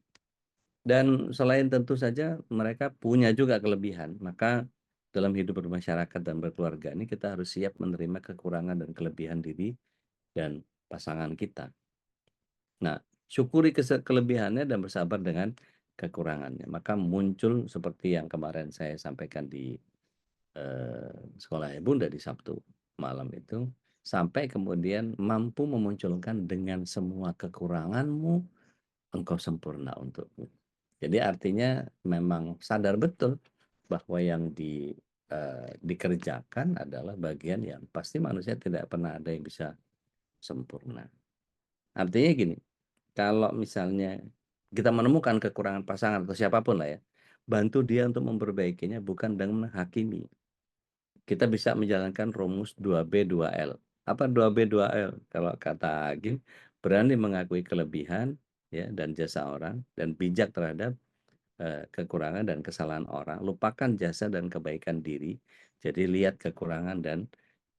Dan selain tentu saja mereka punya juga kelebihan, maka dalam hidup bermasyarakat dan berkeluarga ini kita harus siap menerima kekurangan dan kelebihan diri dan pasangan kita. Nah, syukuri kelebihannya dan bersabar dengan kekurangannya. Maka muncul seperti yang kemarin saya sampaikan di sekolah Bunda di Sabtu malam itu, sampai kemudian mampu memunculkan dengan semua kekuranganmu, engkau sempurna untukmu. Jadi artinya memang sadar betul bahwa yang dikerjakan adalah bagian yang pasti manusia tidak pernah ada yang bisa sempurna. Artinya gini, kalau misalnya kita menemukan kekurangan pasangan atau siapapun lah ya, bantu dia untuk memperbaikinya bukan dengan menghakimi. Kita bisa menjalankan rumus 2B 2L. Apa 2B 2L? Kalau kata Agim, berani mengakui kelebihan ya dan jasa orang dan bijak terhadap kekurangan dan kesalahan orang, lupakan jasa dan kebaikan diri. Jadi lihat kekurangan dan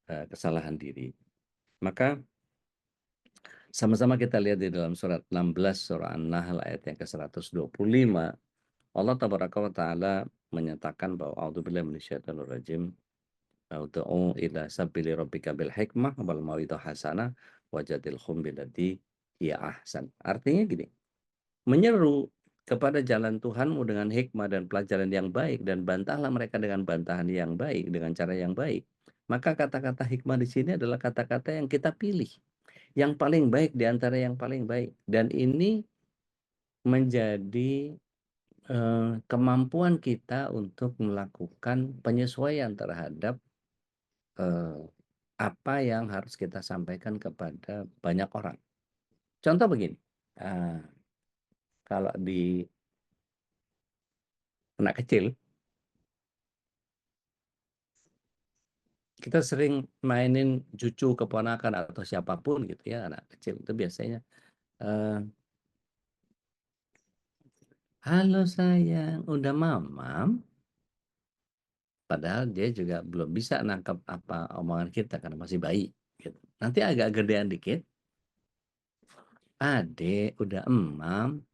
kesalahan diri. Maka sama-sama kita lihat di dalam surat 16 surah An-Nahl ayat yang ke-125. Allah tabaraka wa taala menyatakan bahwa a'udzubillahi minasyaitonir rajim. Ud'u ila sabili rabbika bil hikmah wal mau'izah hasanah wajadilhum billati hiya ahsan. Artinya gini, menyeru kepada jalan Tuhanmu dengan hikmah dan pelajaran yang baik dan bantahlah mereka dengan bantahan yang baik, dengan cara yang baik. Maka kata-kata hikmah di sini adalah kata-kata yang kita pilih, yang paling baik di antara yang paling baik. Dan ini menjadi kemampuan kita untuk melakukan penyesuaian terhadap apa yang harus kita sampaikan kepada banyak orang. Contoh begini, kalau di anak kecil, kita sering mainin cucu, keponakan, atau siapapun gitu ya, anak kecil itu biasanya, halo sayang, udah mamam? Padahal dia juga belum bisa nangkep apa omongan kita karena masih bayi. Gitu. Nanti agak gedean dikit, adek udah emam,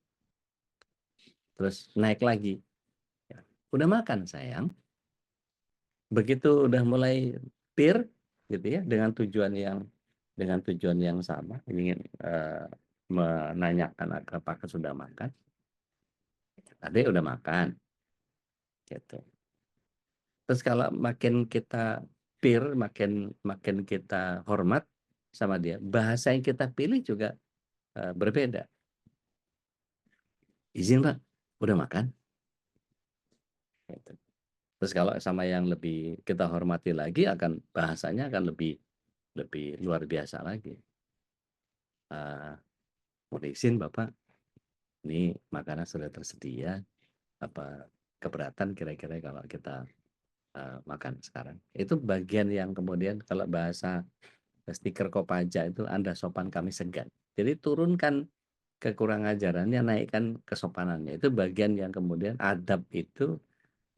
terus naik lagi. Udah makan sayang. Begitu udah mulai peer gitu ya dengan tujuan yang sama, ingin menanyakan apakah sudah makan. Adek udah makan. Gitu. Terus kalau makin kita peer, makin kita hormat sama dia, bahasa yang kita pilih juga berbeda. Izin Pak, udah makan? Gitu. Terus kalau sama yang lebih kita hormati lagi, akan bahasanya akan lebih luar biasa lagi. Mohon izin Bapak, ini makanan sudah tersedia, apa keberatan kira-kira kalau kita makan sekarang? Itu bagian yang kemudian kalau bahasa stiker Kopaja itu Anda sopan kami segan. Jadi turunkan kekurangan ajarannya, naikkan kesopanannya. Itu bagian yang kemudian adab itu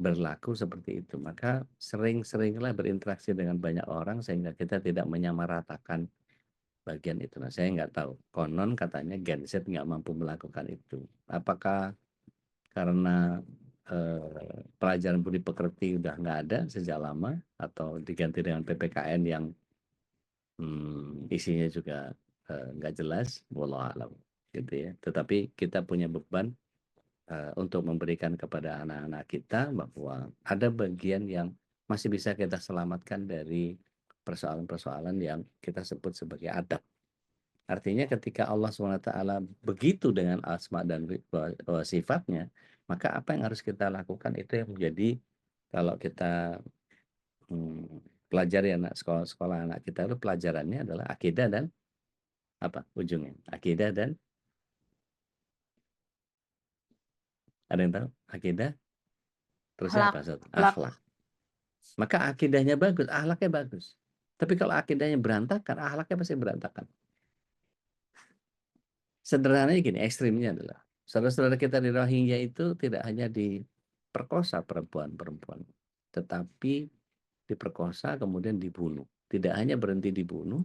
berlaku seperti itu. Maka sering-seringlah berinteraksi dengan banyak orang sehingga kita tidak menyamaratakan bagian itu. Nah, saya nggak tahu. Konon katanya Gen Z nggak mampu melakukan itu. Apakah karena pelajaran budi pekerti udah nggak ada sejak lama, atau diganti dengan PPKN yang isinya juga nggak jelas, wallahu alam, gitu ya. Tetapi kita punya beban untuk memberikan kepada anak-anak kita bahwa ada bagian yang masih bisa kita selamatkan dari persoalan-persoalan yang kita sebut sebagai adab. Artinya ketika Allah SWT begitu dengan asma dan sifatnya, maka apa yang harus kita lakukan itu yang menjadi, kalau kita pelajari anak sekolah anak kita, itu pelajarannya adalah akidah dan apa ujungnya? Akidah dan ada yang tahu? Akidah terusnya apa? Akhlak. Maka akidahnya bagus, akhlaknya bagus. Tapi kalau akidahnya berantakan, akhlaknya pasti berantakan. Sederhananya gini, ekstrimnya adalah saudara-saudara kita di Rohingya itu tidak hanya diperkosa perempuan-perempuan, tetapi diperkosa kemudian dibunuh. Tidak hanya berhenti dibunuh,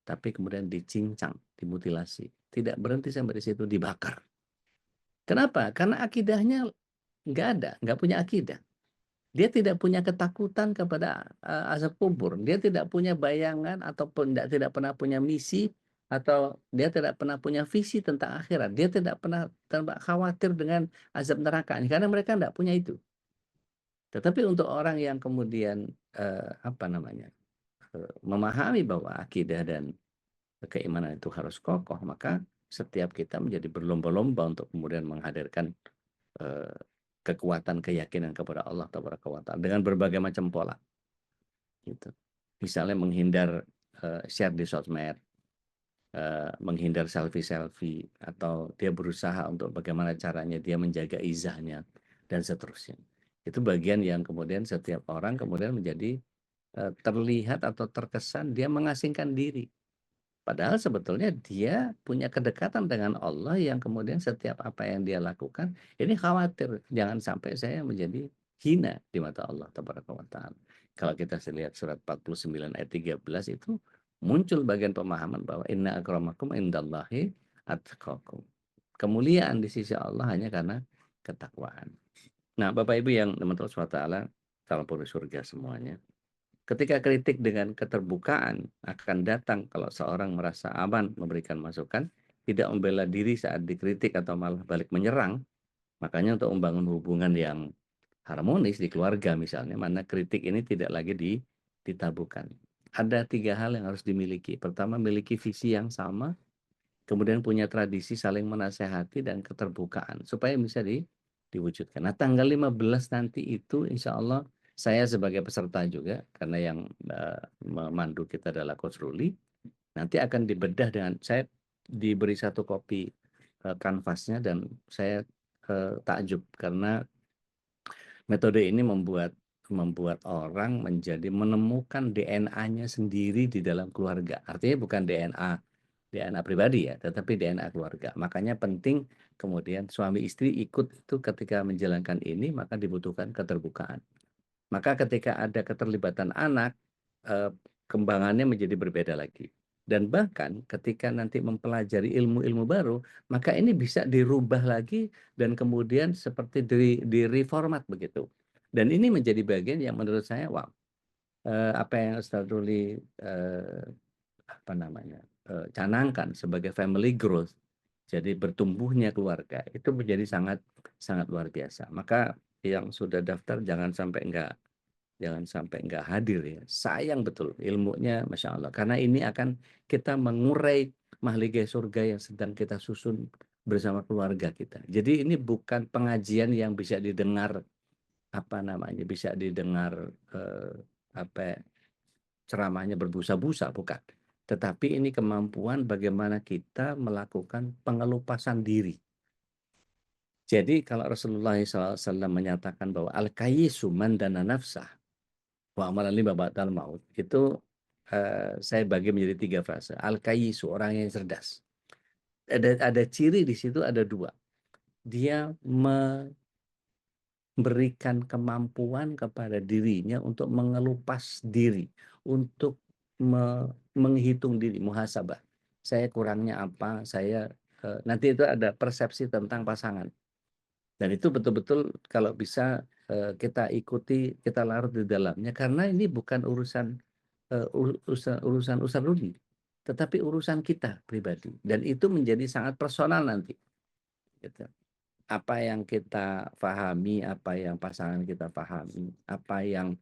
tapi kemudian dicincang, dimutilasi. Tidak berhenti sampai di situ, dibakar. Kenapa? Karena akidahnya nggak ada, nggak punya akidah. Dia tidak punya ketakutan kepada azab kubur. Dia tidak punya bayangan ataupun tidak pernah punya misi, atau dia tidak pernah punya visi tentang akhirat. Dia tidak pernah khawatir dengan azab neraka, karena mereka tidak punya itu. Tetapi untuk orang yang kemudian memahami bahwa akidah dan keimanan itu harus kokoh, maka setiap kita menjadi berlomba-lomba untuk kemudian menghadirkan kekuatan keyakinan kepada Allah Tabaraka wa Ta'ala dengan berbagai macam pola. Gitu. Misalnya menghindar share di sosmed, menghindar selfie, atau dia berusaha untuk bagaimana caranya dia menjaga izahnya, dan seterusnya. Itu bagian yang kemudian setiap orang kemudian menjadi terlihat atau terkesan dia mengasingkan diri. Padahal sebetulnya dia punya kedekatan dengan Allah yang kemudian setiap apa yang dia lakukan, ini khawatir jangan sampai saya menjadi hina di mata Allah Tabaraka wa Ta'ala. Kalau kita lihat surat 49 ayat 13 itu muncul bagian pemahaman bahwa inna akramakum indallahi atqakum. Kemuliaan di sisi Allah hanya karena ketakwaan. Nah, Bapak Ibu yang teman-teman SWT, calon penghuni surga semuanya, ketika kritik dengan keterbukaan akan datang kalau seorang merasa aman memberikan masukan, tidak membela diri saat dikritik atau malah balik menyerang. Makanya untuk membangun hubungan yang harmonis di keluarga misalnya, mana kritik ini tidak lagi ditabukan. Ada 3 hal yang harus dimiliki. Pertama, miliki visi yang sama, kemudian punya tradisi saling menasehati dan keterbukaan supaya bisa diwujudkan. Nah, tanggal 15 nanti itu insya Allah saya sebagai peserta juga, karena yang memandu kita adalah Coach Ruli, nanti akan dibedah dengan, saya diberi 1 kopi kanvasnya, dan saya takjub karena metode ini membuat orang menjadi menemukan DNA-nya sendiri di dalam keluarga. Artinya bukan DNA pribadi ya, tetapi DNA keluarga. Makanya penting kemudian suami istri ikut itu ketika menjalankan ini, maka dibutuhkan keterbukaan. Maka ketika ada keterlibatan anak, kembangannya menjadi berbeda lagi. Dan bahkan ketika nanti mempelajari ilmu-ilmu baru, maka ini bisa dirubah lagi dan kemudian seperti direformat begitu. Dan ini menjadi bagian yang menurut saya, wow, apa yang Ustaz Ruli canangkan sebagai family growth, jadi bertumbuhnya keluarga, itu menjadi sangat luar biasa. Maka yang sudah daftar jangan sampai enggak Jangan sampai nggak hadir ya. Sayang betul ilmunya, Masya Allah. Karena ini akan kita mengurai mahligai surga yang sedang kita susun bersama keluarga kita. Jadi ini bukan pengajian yang bisa didengar, apa namanya, bisa didengar apa ya, ceramahnya berbusa-busa, bukan. Tetapi ini kemampuan bagaimana kita melakukan pengelupasan diri. Jadi kalau Rasulullah SAW menyatakan bahwa al-kayyisu man dana nafsah wa amalan lima ba'dal maut, itu saya bagi menjadi 3 frase. Al-kayyisu, orang yang cerdas. Ada ciri di situ, ada 2. Dia memberikan kemampuan kepada dirinya untuk mengelupas diri, untuk menghitung diri, muhasabah. Saya kurangnya apa, saya nanti itu ada persepsi tentang pasangan. Dan itu betul-betul kalau bisa kita ikuti, kita larut di dalamnya, karena ini bukan urusan urusan usahudi, tetapi urusan kita pribadi, dan itu menjadi sangat personal nanti, gitu. Apa yang kita pahami, apa yang pasangan kita pahami, apa yang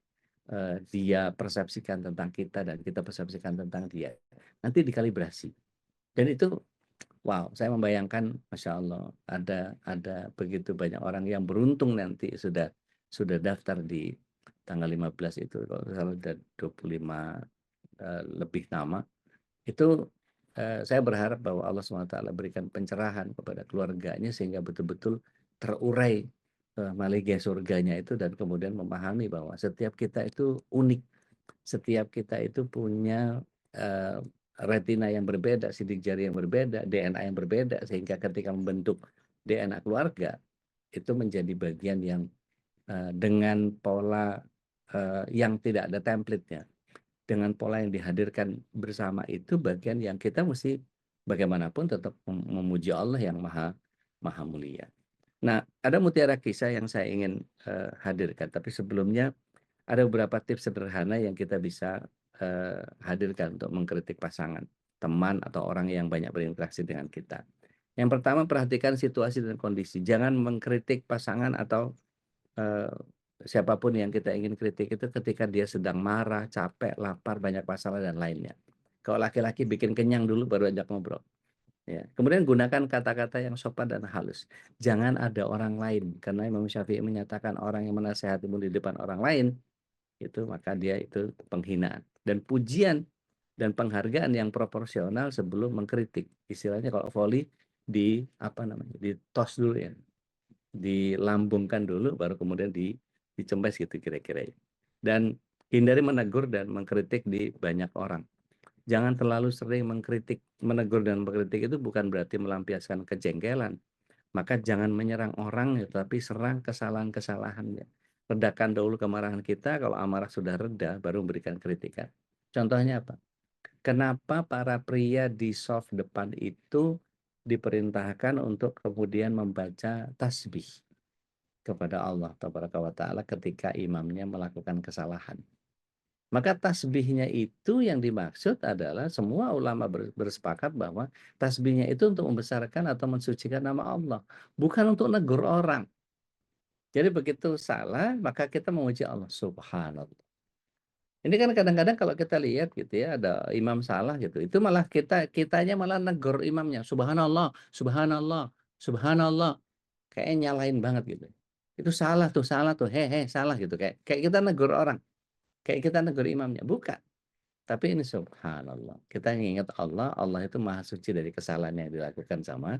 dia persepsikan tentang kita dan kita persepsikan tentang dia, nanti dikalibrasi. Dan itu, wow, saya membayangkan, Masya Allah, ada begitu banyak orang yang beruntung nanti sudah daftar di tanggal 15 itu, kalau salah ada 25 lebih nama. Itu saya berharap bahwa Allah SWT berikan pencerahan kepada keluarganya sehingga betul-betul terurai mahligai surganya itu, dan kemudian memahami bahwa setiap kita itu unik, setiap kita itu punya retina yang berbeda, sidik jari yang berbeda, DNA yang berbeda, sehingga ketika membentuk DNA keluarga itu menjadi bagian yang dengan pola yang tidak ada template-nya, dengan pola yang dihadirkan bersama, itu bagian yang kita mesti bagaimanapun tetap memuji Allah yang maha mulia. Nah, ada mutiara kisah yang saya ingin hadirkan, tapi sebelumnya ada beberapa tips sederhana yang kita bisa hadirkan untuk mengkritik pasangan, teman, atau orang yang banyak berinteraksi dengan kita. Yang pertama, perhatikan situasi dan kondisi. Jangan mengkritik pasangan atau siapapun yang kita ingin kritik itu ketika dia sedang marah, capek, lapar, banyak masalah, dan lainnya. Kalau laki-laki bikin kenyang dulu baru ajak ngobrol. Ya. Kemudian gunakan kata-kata yang sopan dan halus. Jangan ada orang lain, karena Imam Syafi'i menyatakan orang yang menasehatimu di depan orang lain, itu maka dia itu penghinaan. Dan pujian dan penghargaan yang proporsional sebelum mengkritik. Istilahnya kalau volley di apa namanya, ditos dulu ya, dilambungkan dulu baru kemudian dicempes gitu kira-kira. Dan hindari menegur dan mengkritik di banyak orang. Jangan terlalu sering mengkritik, menegur dan mengkritik itu bukan berarti melampiaskan kejengkelan. Maka jangan menyerang orang, tetapi serang kesalahan-kesalahannya. Redakan dahulu kemarahan kita, kalau amarah sudah reda, baru memberikan kritikan. Contohnya apa? Kenapa para pria di soft depan itu diperintahkan untuk kemudian membaca tasbih kepada Allah Ta'ala ketika imamnya melakukan kesalahan? Maka tasbihnya itu yang dimaksud adalah semua ulama bersepakat bahwa tasbihnya itu untuk membesarkan atau mensucikan nama Allah, bukan untuk negur orang. Jadi begitu salah, maka kita memuji Allah, subhanallah. Ini kan kadang-kadang kalau kita lihat gitu ya, ada imam salah gitu, itu malah kitanya malah negur imamnya, subhanallah, subhanallah, subhanallah. Kayaknya nyalain banget gitu. Itu salah tuh, hehe, salah gitu. Kayak kita negur orang, kayak kita negur imamnya, bukan. Tapi ini subhanallah, kita ingat Allah, Allah itu maha suci dari kesalahan yang dilakukan sama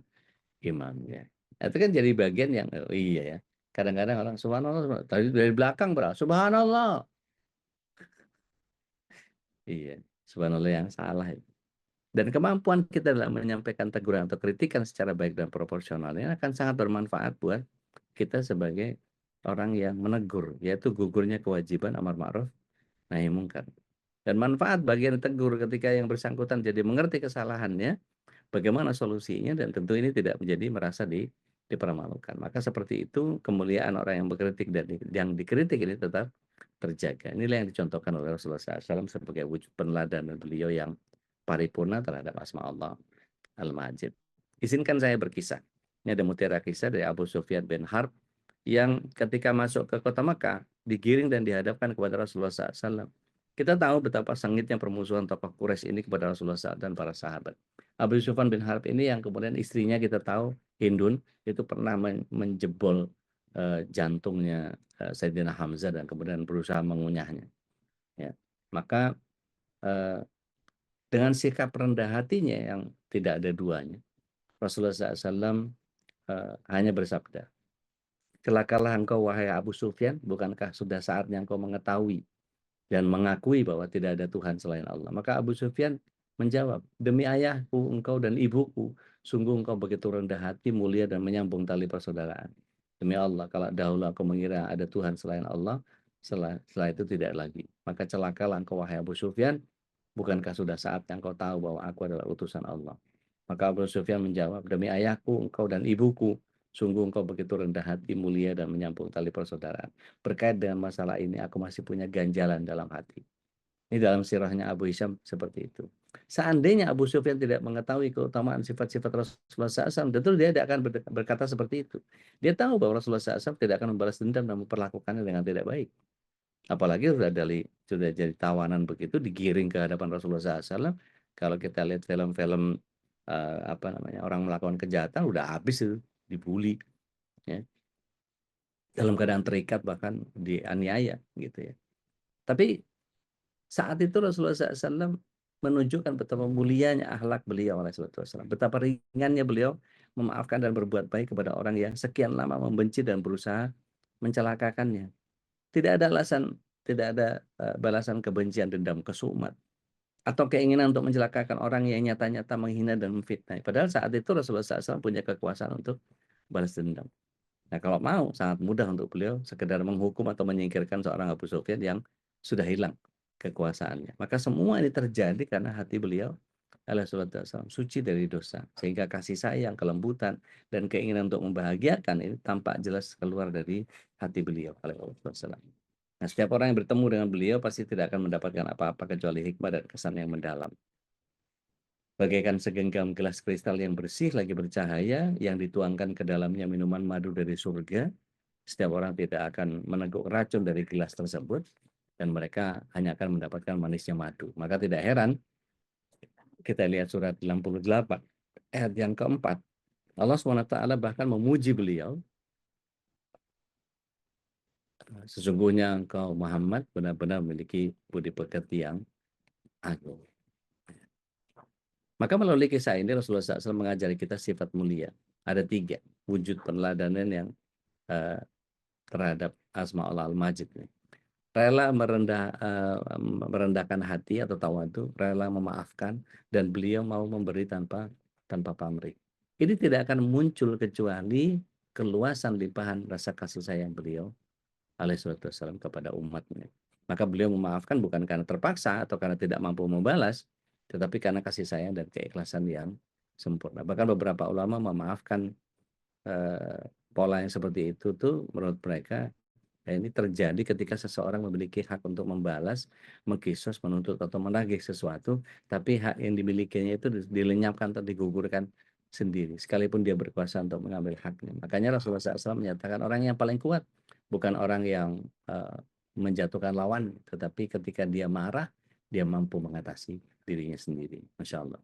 imamnya. Nah, itu kan jadi bagian yang, oh iya ya, kadang-kadang orang subhanallah, tadi dari belakang bro, subhanallah. Iya, subhanallah yang salah itu. Dan kemampuan kita dalam menyampaikan teguran atau kritikan secara baik dan proporsional ini akan sangat bermanfaat buat kita sebagai orang yang menegur, yaitu gugurnya kewajiban amar ma'ruf nahi mungkar. Dan manfaat bagian tegur ketika yang bersangkutan jadi mengerti kesalahannya, bagaimana solusinya, dan tentu ini tidak menjadi merasa dipermalukan. Maka seperti itu kemuliaan orang yang berkritik dan yang dikritik ini tetap terjaga. Inilah yang dicontohkan oleh Rasulullah SAW sebagai wujud peneladanan beliau yang paripurna terhadap asma Allah Al-Majid. Izinkan saya berkisah. Ini ada mutiara kisah dari Abu Sufyan bin Harb yang ketika masuk ke kota Makkah digiring dan dihadapkan kepada Rasulullah SAW. Kita tahu betapa sengitnya permusuhan tokoh Quraisy ini kepada Rasulullah SAW dan para sahabat. Abu Sufyan bin Harb ini yang kemudian istrinya kita tahu, Hindun, itu pernah menjebol jantungnya Sayyidina Hamzah dan kemudian berusaha mengunyahnya. Ya. Maka dengan sikap rendah hatinya yang tidak ada duanya, Rasulullah SAW hanya bersabda, celakalah engkau wahai Abu Sufyan, bukankah sudah saatnya engkau mengetahui dan mengakui bahwa tidak ada Tuhan selain Allah. Maka Abu Sufyan menjawab, demi ayahku, engkau dan ibuku, sungguh engkau begitu rendah hati, mulia dan menyambung tali persaudaraan. Demi Allah, kalau dahulu aku mengira ada Tuhan selain Allah, setelah itu tidak lagi. Maka celakalah engkau wahai Abu Sufyan, bukankah sudah saatnya engkau tahu bahwa aku adalah utusan Allah. Maka Abu Sufyan menjawab, demi ayahku, engkau dan ibuku, sungguh engkau begitu rendah hati, mulia dan menyambung tali persaudaraan. Berkait dengan masalah ini, aku masih punya ganjalan dalam hati. Ini dalam sirahnya Abu Hisham seperti itu. Seandainya Abu Sufyan tidak mengetahui keutamaan sifat-sifat Rasulullah SAW, tentu dia tidak akan berkata seperti itu. Dia tahu bahwa Rasulullah SAW tidak akan membalas dendam dan memperlakukannya dengan tidak baik. Apalagi sudah jadi tawanan begitu, digiring ke hadapan Rasulullah SAW. Kalau kita lihat film-film orang melakukan kejahatan, udah habis itu, dibully, ya, dalam keadaan terikat bahkan dianiaya gitu ya. Tapi saat itu Rasulullah SAW menunjukkan betapa mulianya akhlak beliau alaihi wasallam, betapa ringannya beliau memaafkan dan berbuat baik kepada orang yang sekian lama membenci dan berusaha mencelakakannya. Tidak ada alasan, tidak ada balasan kebencian, dendam, kesumat, atau keinginan untuk mencelakakan orang yang nyata-nyata menghina dan memfitnah. Padahal saat itu Rasulullah SAW punya kekuasaan untuk balas dendam. Nah, kalau mau, sangat mudah untuk beliau sekedar menghukum atau menyingkirkan seorang Abu Sufyan yang sudah hilang kekuasaannya. Maka semua ini terjadi karena hati beliau alaihi wasallam suci dari dosa. Sehingga kasih sayang, kelembutan, dan keinginan untuk membahagiakan ini tampak jelas keluar dari hati beliau alaihi wasallam. Nah, setiap orang yang bertemu dengan beliau pasti tidak akan mendapatkan apa-apa kecuali hikmah dan kesan yang mendalam. Bagaikan segenggam gelas kristal yang bersih lagi bercahaya yang dituangkan ke dalamnya minuman madu dari surga, setiap orang tidak akan meneguk racun dari gelas tersebut dan mereka hanya akan mendapatkan manisnya madu. Maka tidak heran kita lihat surat 68 ayat yang keempat. Allah SWT bahkan memuji beliau. Sesungguhnya engkau Muhammad benar-benar memiliki budi pekerti yang agung. Maka melalui kisah ini Rasulullah SAW mengajari kita sifat mulia. Ada 3 wujud peneladanan yang terhadap Asma Allah Al-Majid. Rela merendahkan hati atau tawadu, rela memaafkan, dan beliau mau memberi tanpa pamrih. Ini tidak akan muncul kecuali keluasan limpahan rasa kasih sayang beliau alaihissalam kepada umatnya. Maka beliau memaafkan bukan karena terpaksa atau karena tidak mampu membalas, tetapi karena kasih sayang dan keikhlasan yang sempurna. Bahkan beberapa ulama memaafkan pola yang seperti itu tuh menurut mereka ini terjadi ketika seseorang memiliki hak untuk membalas, mengkisos, menuntut atau menagih sesuatu, tapi hak yang dimilikinya itu dilenyapkan atau digugurkan sendiri, sekalipun dia berkuasa untuk mengambil haknya. Makanya Rasulullah SAW menyatakan orang yang paling kuat bukan orang yang menjatuhkan lawan, tetapi ketika dia marah, dia mampu mengatasi dirinya sendiri. Masya Allah.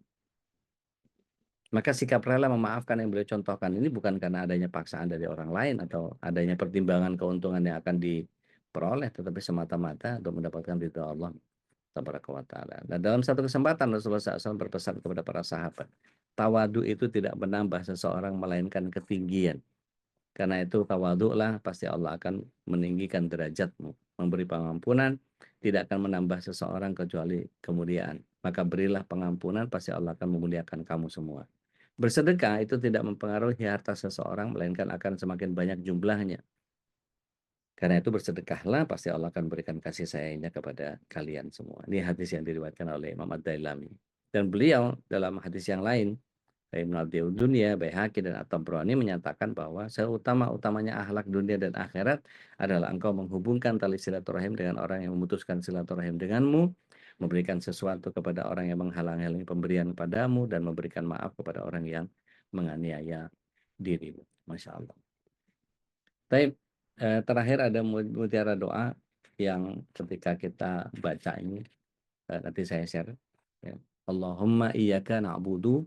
Maka sikap rela memaafkan yang beliau contohkan ini bukan karena adanya paksaan dari orang lain atau adanya pertimbangan keuntungan yang akan diperoleh, tetapi semata-mata untuk mendapatkan ridha Allah tabaraka wa ta'ala. Nah, dalam satu kesempatan Rasulullah SAW berpesan kepada para sahabat, tawadu itu tidak menambah seseorang melainkan ketinggian. Karena itu tawaduklah, pasti Allah akan meninggikan derajatmu. Memberi pengampunan tidak akan menambah seseorang kecuali kemuliaan. Maka berilah pengampunan, pasti Allah akan memuliakan kamu semua. Bersedekah itu tidak mempengaruhi harta seseorang, melainkan akan semakin banyak jumlahnya. Karena itu bersedekahlah, pasti Allah akan berikan kasih sayangnya kepada kalian semua. Ini hadis yang diriwayatkan oleh Imam Ad-Dailami. Dan beliau dalam hadis yang lain, Ibnu Abdul Dunia, Baihaqi dan At-Tabrani menyatakan bahwa seutama-utamanya akhlak dunia dan akhirat adalah engkau menghubungkan tali silaturahim dengan orang yang memutuskan silaturahim denganmu, memberikan sesuatu kepada orang yang menghalang-halangi pemberian padamu, dan memberikan maaf kepada orang yang menganiaya dirimu. Masya Allah. Baik, terakhir ada mutiara doa yang ketika kita baca ini nanti saya share ya. Allahumma iyyaka na'budu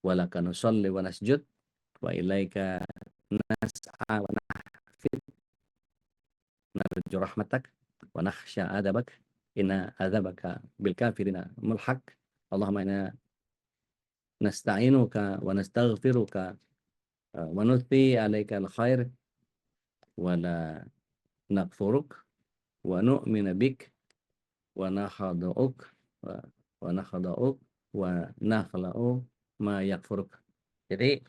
wa laka nusalli wa nasjud wa ilaika nas'a wa nahfid narju rahmatak wa nakhsha adabak inna adzabaka bil kafirina mulhaq. Allahumma inna nasta'inuka wa nastaghfiruka wa nuthni 'alaika al-khair wa la nakfuruk wa nu'minu bik wa nakhada'uk wa nakhla'u ma yakfuruk. Jadi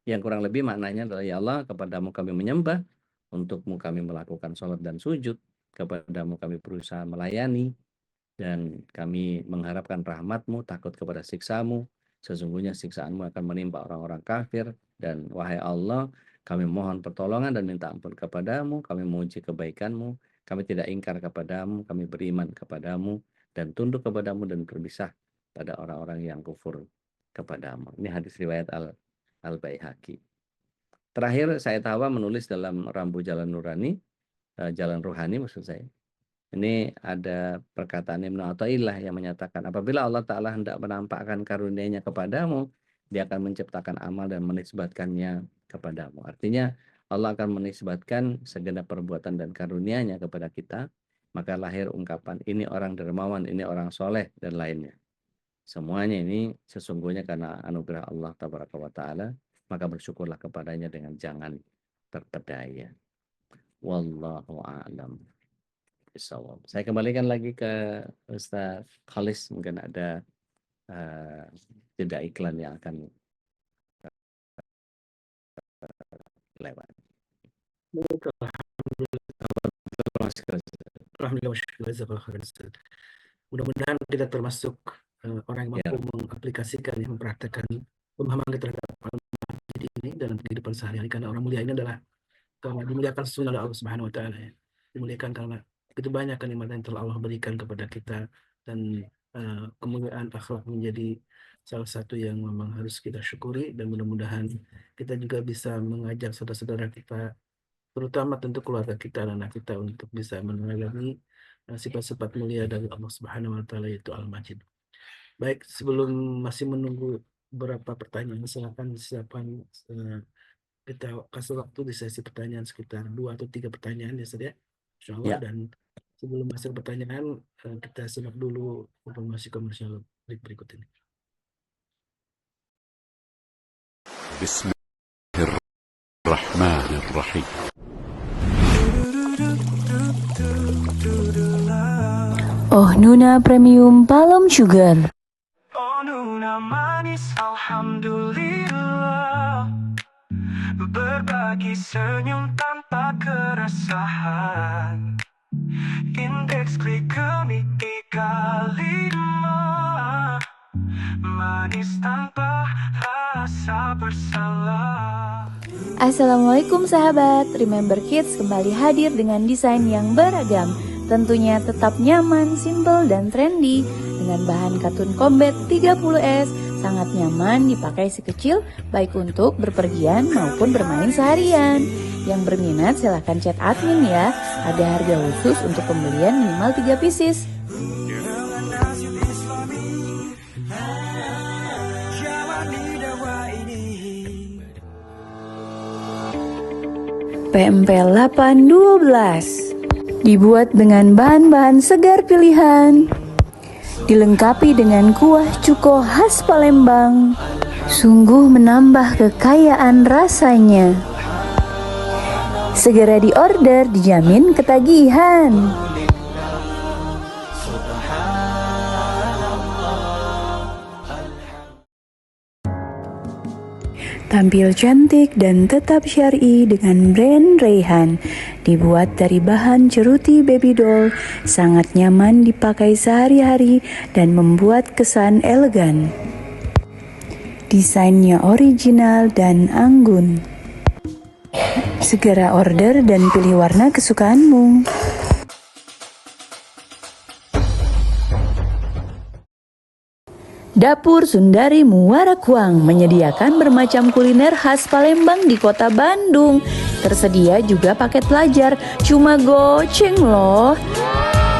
yang kurang lebih maknanya adalah, ya Allah, kepadamu kami menyembah, untukmu kami melakukan sholat dan sujud, kepadamu kami berusaha melayani, dan kami mengharapkan rahmatmu, takut kepada siksamu, sesungguhnya siksaanmu akan menimpa orang-orang kafir, dan wahai Allah, kami mohon pertolongan dan minta ampun kepadamu, kami memuji kebaikanmu, kami tidak ingkar kepadamu, kami beriman kepadamu, dan tunduk kepadamu dan berpisah pada orang-orang yang kufur kepadamu. Ini hadis riwayat Al-Baihaqi. Terakhir, Said Hawa menulis dalam Rambu Jalan Nurani, Jalan Ruhani maksud saya. Ini ada perkataan Ibnu Athaillah yang menyatakan, apabila Allah Ta'ala hendak menampakkan karunia-Nya kepadamu, Dia akan menciptakan amal dan menisbatkannya kepadamu. Artinya, Allah akan menisbatkan segenap perbuatan dan karunia-Nya kepada kita, maka lahir ungkapan, ini orang dermawan, ini orang soleh, dan lainnya. Semuanya ini sesungguhnya karena anugerah Allah Tabaraka wa Ta'ala, maka bersyukurlah kepadanya dengan jangan terpedaya. Wallahu a'lam bishawab. Saya kembalikan lagi ke Ustaz Khalis, mungkin ada jeda iklan yang akan lewat. Alhamdulillah, mudah-mudahan kita termasuk orang yang mampu mengaplikasikan, yang mempraktekkan pemahaman kita terhadap al-masjid ini dalam kehidupan sehari-hari, karena orang mulia ini adalah karena dimuliakan oleh Allah Subhanahu wa Ta'ala, ya. Dimuliakan karena begitu banyak kenikmatan yang telah Allah berikan kepada kita, dan kemuliaan akhlak menjadi salah satu yang memang harus kita syukuri, dan mudah-mudahan kita juga bisa mengajak saudara-saudara kita, terutama tentu keluarga kita dan anak kita, untuk bisa meneladani sifat-sifat mulia dari Allah Subhanahu wa Ta'ala, yaitu Al-Majid. Baik, sebelum masih menunggu beberapa pertanyaan, silakan kita kasih waktu di sesi pertanyaan sekitar 2 atau 3 pertanyaan ya, Ustaz, ya. Insyaallah. Dan sebelum masuk pertanyaan, kita simak dulu informasi komersial berikut ini. Bismillahirrahmanirrahim. Oh Nuna Premium Palm Sugar. Oh Nuna manis, alhamdulillah. Berbagi senyum tanpa keresahan. Indeks glikemik 35. Manis tanpa rasa bersalah. Assalamualaikum sahabat, Remember Kids kembali hadir dengan desain yang beragam. Tentunya tetap nyaman, simple, dan trendy. Dengan bahan katun combat 30S, sangat nyaman dipakai si kecil, baik untuk berpergian maupun bermain seharian. Yang berminat silahkan chat admin ya, ada harga khusus untuk pembelian minimal 3 pieces. PMP 812 dibuat dengan bahan-bahan segar pilihan, dilengkapi dengan kuah cuko khas Palembang, sungguh menambah kekayaan rasanya. Segera diorder, dijamin ketagihan. Tampil cantik dan tetap syar'i dengan brand Rayhan. Dibuat dari bahan ceruti baby doll, sangat nyaman dipakai sehari-hari dan membuat kesan elegan. Desainnya original dan anggun. Segera order dan pilih warna kesukaanmu. Dapur Sundari Muara Kuang menyediakan bermacam kuliner khas Palembang di kota Bandung. Tersedia juga paket pelajar, cuma goceng loh.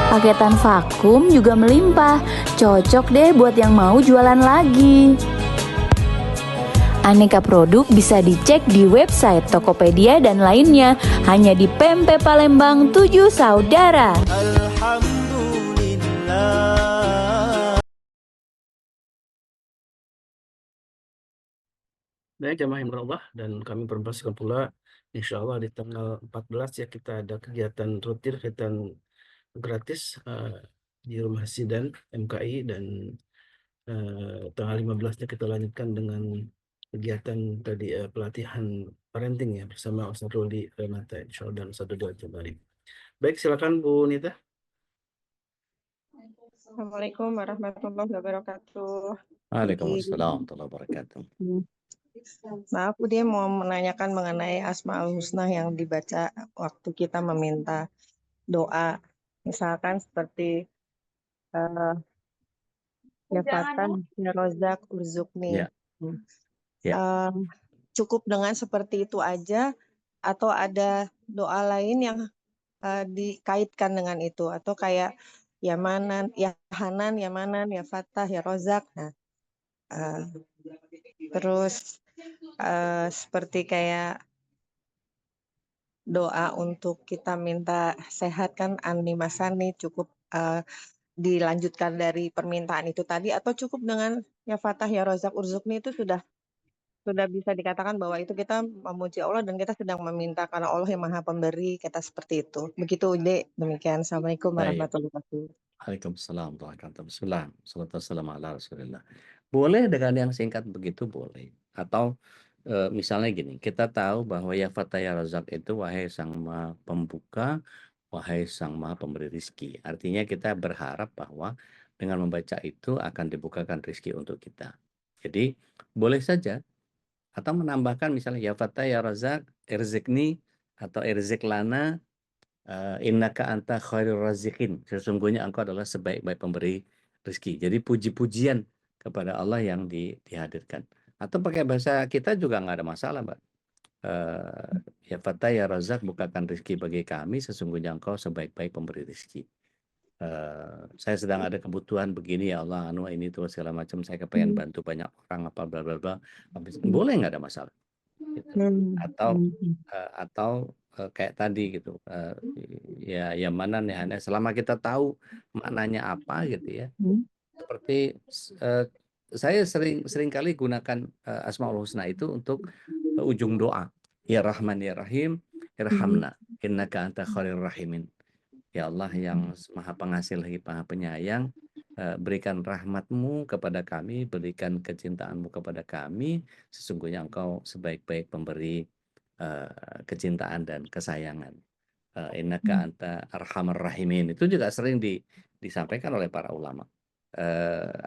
Paketan vakum juga melimpah, cocok deh buat yang mau jualan lagi. Aneka produk bisa dicek di website Tokopedia dan lainnya, hanya di Pempe Palembang 7 Saudara. Baik, jamaah yang berubah, dan kami berinformasikan pula, insya Allah di tanggal 14 ya kita ada kegiatan rutin, kegiatan gratis di Rumah Sidan MKI, dan tanggal 15-nya kita lanjutkan dengan kegiatan tadi pelatihan parenting ya bersama Ustaz Ruli Renata insya Allah, dan satu dua Jabari. Baik, silakan Bu Nita. Assalamualaikum warahmatullahi wabarakatuh. Waalaikumsalam warahmatullahi wabarakatuh. Nah, aku dia mau menanyakan mengenai Asmaul Husna yang dibaca waktu kita meminta doa. Misalkan seperti ya Fatah, ya Rozak, Urzukni. Ya. Ya. Cukup dengan seperti itu aja atau ada doa lain yang dikaitkan dengan itu, atau kayak ya Manan, ya Hanan, ya Manan, ya Fatah, ya Rozak. Nah, terus seperti kayak doa untuk kita minta sehat kan Ani Masani, cukup dilanjutkan dari permintaan itu tadi, atau cukup dengan ya Fatah, ya Rozak, Urzukni itu sudah bisa dikatakan bahwa itu kita memuji Allah dan kita sedang meminta karena Allah yang Maha Pemberi, kata seperti itu. Begitu, Dek. Demikian. Assalamualaikum Baik. warahmatullahi wabarakatuh. Waalaikumsalam warahmatullahi wabarakatuh. Bismillah. Salatu wassalamu ala Rasulillah. Boleh dengan yang singkat begitu, boleh. Atau misalnya gini, kita tahu bahwa ya Fatah ya Razak itu wahai sang maha pembuka, wahai sang maha pemberi rizki. Artinya kita berharap bahwa dengan membaca itu akan dibukakan rizki untuk kita. Jadi boleh saja. Atau menambahkan misalnya ya Fatah ya Razak, irzikni atau irzik lana, innaka anta khairur razikin. Sesungguhnya engkau adalah sebaik-baik pemberi rezeki. Jadi puji-pujian kepada Allah yang dihadirkan. Atau pakai bahasa kita juga nggak ada masalah, Mbak. Ya Fatah ya Razak, bukakan rezeki bagi kami, sesungguhnya engkau sebaik-baik pemberi rezeki. Saya sedang ada kebutuhan begini ya Allah, ini tuh segala macam, saya kepengen bantu banyak orang apa bla bla bla. Boleh, nggak ada masalah. Gitu. Atau kayak tadi gitu, ya mana nih Hana, selama kita tahu maknanya apa gitu ya. Seperti saya sering kali gunakan Asmaul Husna itu untuk ujung doa. Ya Rahman ya Rahim, irhamna innaka anta khairur rahimin. Ya Allah yang maha pengasih lagi maha penyayang, berikan rahmatmu kepada kami, berikan kecintaanmu kepada kami, sesungguhnya engkau sebaik-baik pemberi kecintaan dan kesayangan. Innaka anta arhamar rahimin. Itu juga sering disampaikan oleh para ulama.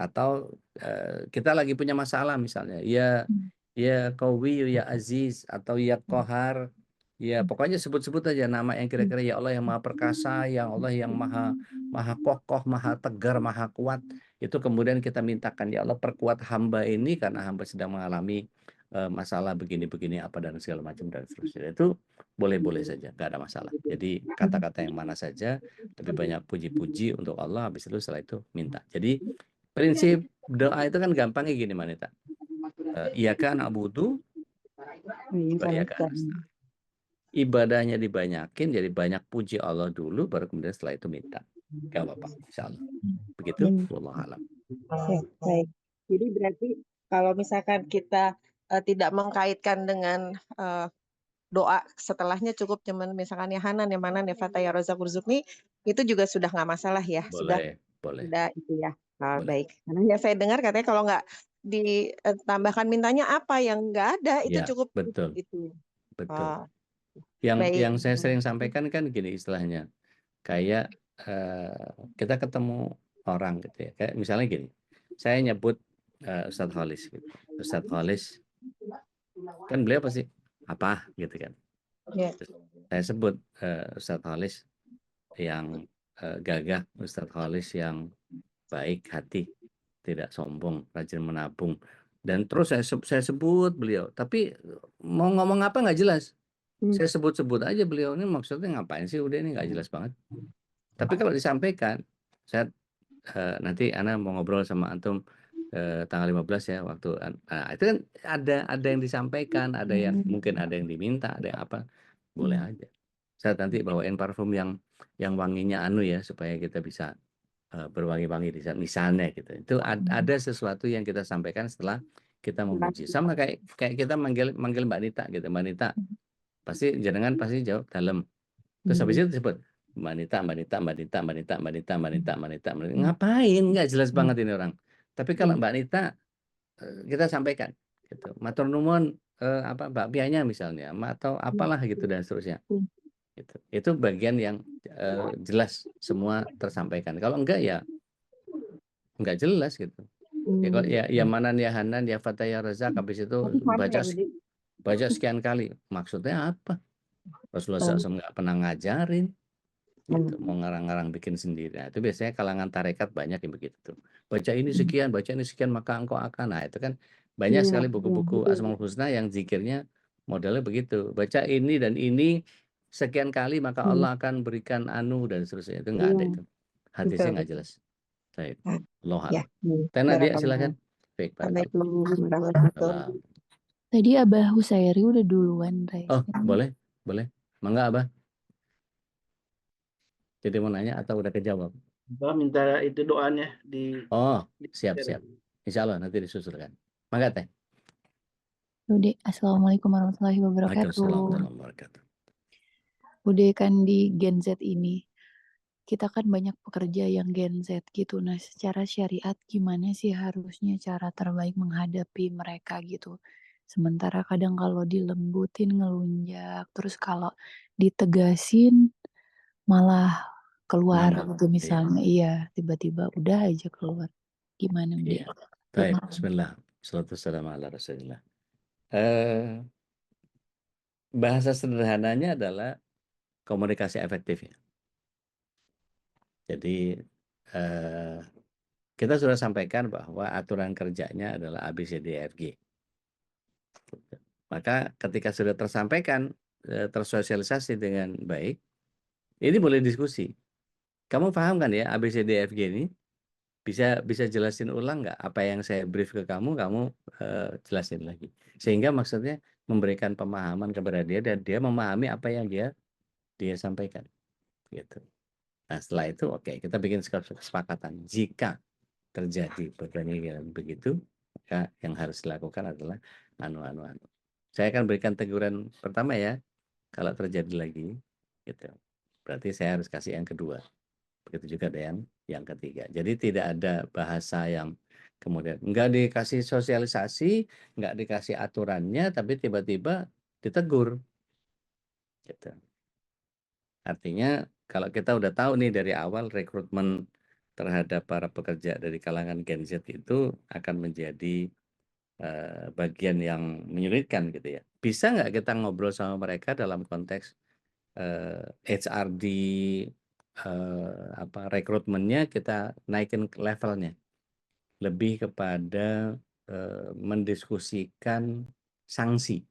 Atau kita lagi punya masalah misalnya, ya Qawi, ya Aziz, atau ya Qahar. Ya, pokoknya sebut-sebut aja nama yang kira-kira ya Allah yang maha perkasa, ya Allah yang maha kokoh, maha tegar, maha kuat. Itu kemudian kita mintakan, ya Allah perkuat hamba ini karena hamba sedang mengalami masalah begini-begini apa dan segala macam dan seterusnya. Itu boleh-boleh saja, nggak ada masalah. Jadi kata-kata yang mana saja, lebih banyak puji-puji untuk Allah, habis itu setelah itu minta. Jadi prinsip doa itu kan gampangnya gini, Manita. Iyaka na'budu wa iyaka nasta'in. Ibadahnya dibanyakin, jadi banyak puji Allah dulu, baru kemudian setelah itu minta. Gak apa-apa, insya Allah. Begitu, wallahu alam. Baik. Jadi berarti kalau misalkan kita tidak mengkaitkan dengan doa setelahnya, cukup cuman misalkan ya Hanan, ya Manan, ya Fatah, ya Rozak, Urzukni, itu juga sudah nggak masalah ya. Boleh. Sudah itu ya. Baik. Karena yang saya dengar katanya kalau nggak ditambahkan mintanya apa yang nggak ada, itu Ya, cukup betul. itu. Betul. Baik. Yang saya sering sampaikan kan gini istilahnya, kayak kita ketemu orang gitu ya, kayak misalnya gini, saya nyebut Ustadz Khalis gitu. Ustadz Khalis kan beliau pasti apa gitu kan. Saya sebut Ustadz Khalis yang gagah, Ustadz Khalis yang baik hati, tidak sombong, rajin menabung, dan terus saya sebut beliau, tapi mau ngomong apa nggak jelas. Saya sebut-sebut aja beliau ini maksudnya ngapain sih, udah ini nggak jelas banget. Tapi kalau disampaikan, saya nanti Ana mau ngobrol sama antum tanggal 15 ya waktu itu kan ada yang disampaikan, ada yang mungkin ada yang diminta, ada yang apa, boleh aja. Saya nanti bawain parfum yang wanginya ya supaya kita bisa berwangi-wangi misalnya gitu. Itu ada sesuatu yang kita sampaikan setelah kita memuji. Sama kayak kita manggil Mbak Nita gitu. Mbak Nita pasti jenengan pasti jawab dalam. Terus habis itu disebut Mbak Nita, Mbak Nita, Mbak Nita, Mbak Nita, Mbak Nita, Mbak Nita, Mbak Nita, Mbak Nita. Ngapain? Nggak jelas banget ini orang. Tapi kalau Mbak Nita kita sampaikan gitu. Matur nuwun apa bakpianya misalnya, atau apalah gitu dan seterusnya. Gitu. Itu bagian yang jelas semua tersampaikan. Kalau enggak ya enggak jelas gitu. Ya kalau ya Manan ya Hanan ya Fatah ya Razak, habis itu baca sekian kali. Maksudnya apa? Rasulullah SAW nggak pernah ngajarin. Gitu. Mau ngarang-ngarang bikin sendiri. Nah, itu biasanya kalangan tarekat banyak yang begitu. Baca ini sekian, maka engkau akan. Nah, itu kan banyak sekali buku-buku Asmaul Husna yang zikirnya modelnya begitu. Baca ini dan ini sekian kali maka Allah akan berikan dan seterusnya. Itu nggak ada itu. Hadisnya nggak jelas. Baik. Allah alam. Nadia silakan. Baik, barakallah. Tadi Abah Husairi udah duluan, Ray. Oh, boleh. Mangga Abah. Jadi mau nanya atau udah kejawab? Minta itu doanya Oh, siap. Insya Allah nanti disusulkan. Mangga Teh. Udah, Assalamualaikum warahmatullahi wabarakatuh. Waalaikumsalam warahmatullahi wabarakatuh. Udah kan di Gen Z ini, kita kan banyak pekerja yang Gen Z gitu. Nah, secara syariat gimana sih harusnya cara terbaik menghadapi mereka gitu? Sementara kadang kalau dilembutin ngelunjak, terus kalau ditegasin malah keluar gitu misalnya. Iya, tiba-tiba udah aja keluar. Gimana dia? Baik, bismillah. Salatu wassalamu ala Rasulillah. Bahasa sederhananya adalah komunikasi efektif ya. Jadi kita sudah sampaikan bahwa aturan kerjanya adalah ABCDEFG. Maka ketika sudah tersampaikan, tersosialisasi dengan baik, ini boleh diskusi. Kamu paham kan ya ABCDEFG ini? Bisa jelasin ulang nggak apa yang saya brief ke kamu jelasin lagi. Sehingga maksudnya memberikan pemahaman kepada dia dan dia memahami apa yang dia sampaikan. Gitu. Nah setelah itu oke, kita bikin kesepakatan. Jika terjadi begitu, maka yang harus dilakukan adalah anu. Saya akan berikan teguran pertama ya, kalau terjadi lagi, gitu. Berarti saya harus kasih yang kedua. Begitu juga dengan yang ketiga. Jadi tidak ada bahasa yang kemudian nggak dikasih sosialisasi, nggak dikasih aturannya, tapi tiba-tiba ditegur. Gitu. Artinya kalau kita udah tahu nih dari awal rekrutmen terhadap para pekerja dari kalangan Gen Z itu akan menjadi bagian yang menyulitkan gitu ya. Bisa nggak kita ngobrol sama mereka dalam konteks HRD rekrutmennya kita naikin levelnya lebih kepada mendiskusikan sanksi.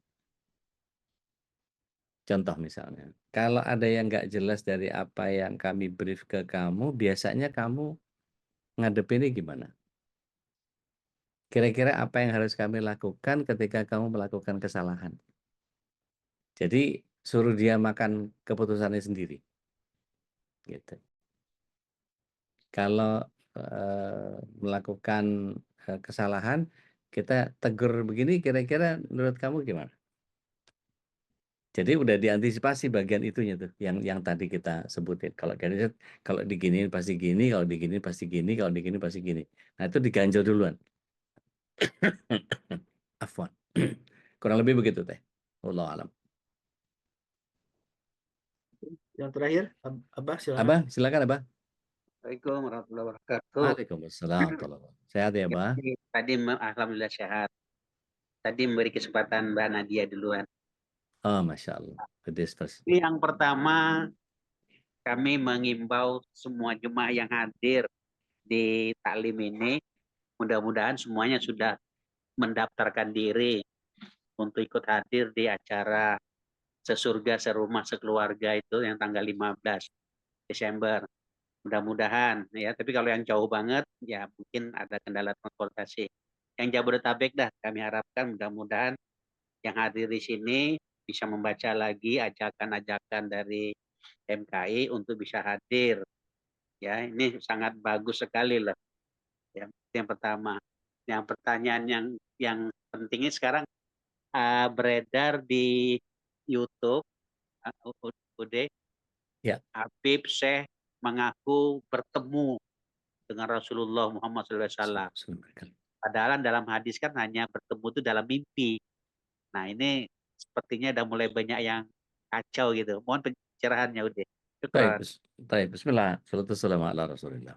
Contoh misalnya, kalau ada yang nggak jelas dari apa yang kami brief ke kamu, biasanya kamu ngadepinnya gimana? Kira-kira apa yang harus kami lakukan ketika kamu melakukan kesalahan? Jadi suruh dia makan keputusannya sendiri. Gitu. Kalau melakukan kesalahan, kita tegur begini, kira-kira menurut kamu gimana? Jadi udah diantisipasi bagian itunya tuh, yang tadi kita sebutin. Kalau diginiin pasti gini, kalau diginiin pasti gini, kalau digini pasti gini. Nah itu diganjel duluan. Afwan. Kurang lebih begitu teh. Wallahu alam. Yang terakhir, Abah silakan. Abah, silakan Abah. Assalamualaikum warahmatullahi wabarakatuh. Waalaikumsalam. Sehat ya, Abah? Tadi alhamdulillah sehat. Tadi memberi kesempatan Mbak Nadia duluan. Oh, Masya Allah. Yang pertama, kami mengimbau semua jemaah yang hadir di taklim ini, mudah-mudahan semuanya sudah mendaftarkan diri untuk ikut hadir di acara sesurga, serumah, sekeluarga itu yang tanggal 15 Desember. Mudah-mudahan ya, tapi kalau yang jauh banget ya mungkin ada kendala transportasi. Yang Jabodetabek dah kami harapkan mudah-mudahan yang hadir di sini bisa membaca lagi ajakan-ajakan dari MKI untuk bisa hadir. Ya, ini sangat bagus sekali loh. Ya, yang pertama. Yang pertanyaan yang pentingnya sekarang beredar di YouTube, Ude, Ya. Habib Syekh mengaku bertemu dengan Rasulullah Muhammad SAW. Padahal dalam hadis kan hanya bertemu itu dalam mimpi. Nah ini sepertinya udah mulai banyak yang kacau gitu. Mohon pencerahannya udah. Baik, bismillah. Assalamualaikum ala Rasulillah.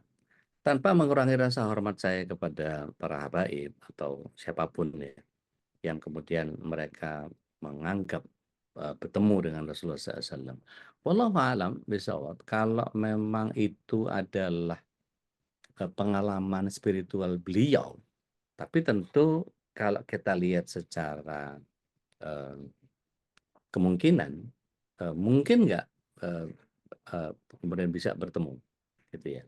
Tanpa mengurangi rasa hormat saya kepada para habaib atau siapapun ya, yang kemudian mereka menganggap bertemu dengan Rasulullah SAW. Wallahu a'lam bishawab, kalau memang itu adalah pengalaman spiritual beliau, tapi tentu kalau kita lihat secara kemungkinan, mungkin nggak kemudian bisa bertemu, gitu ya.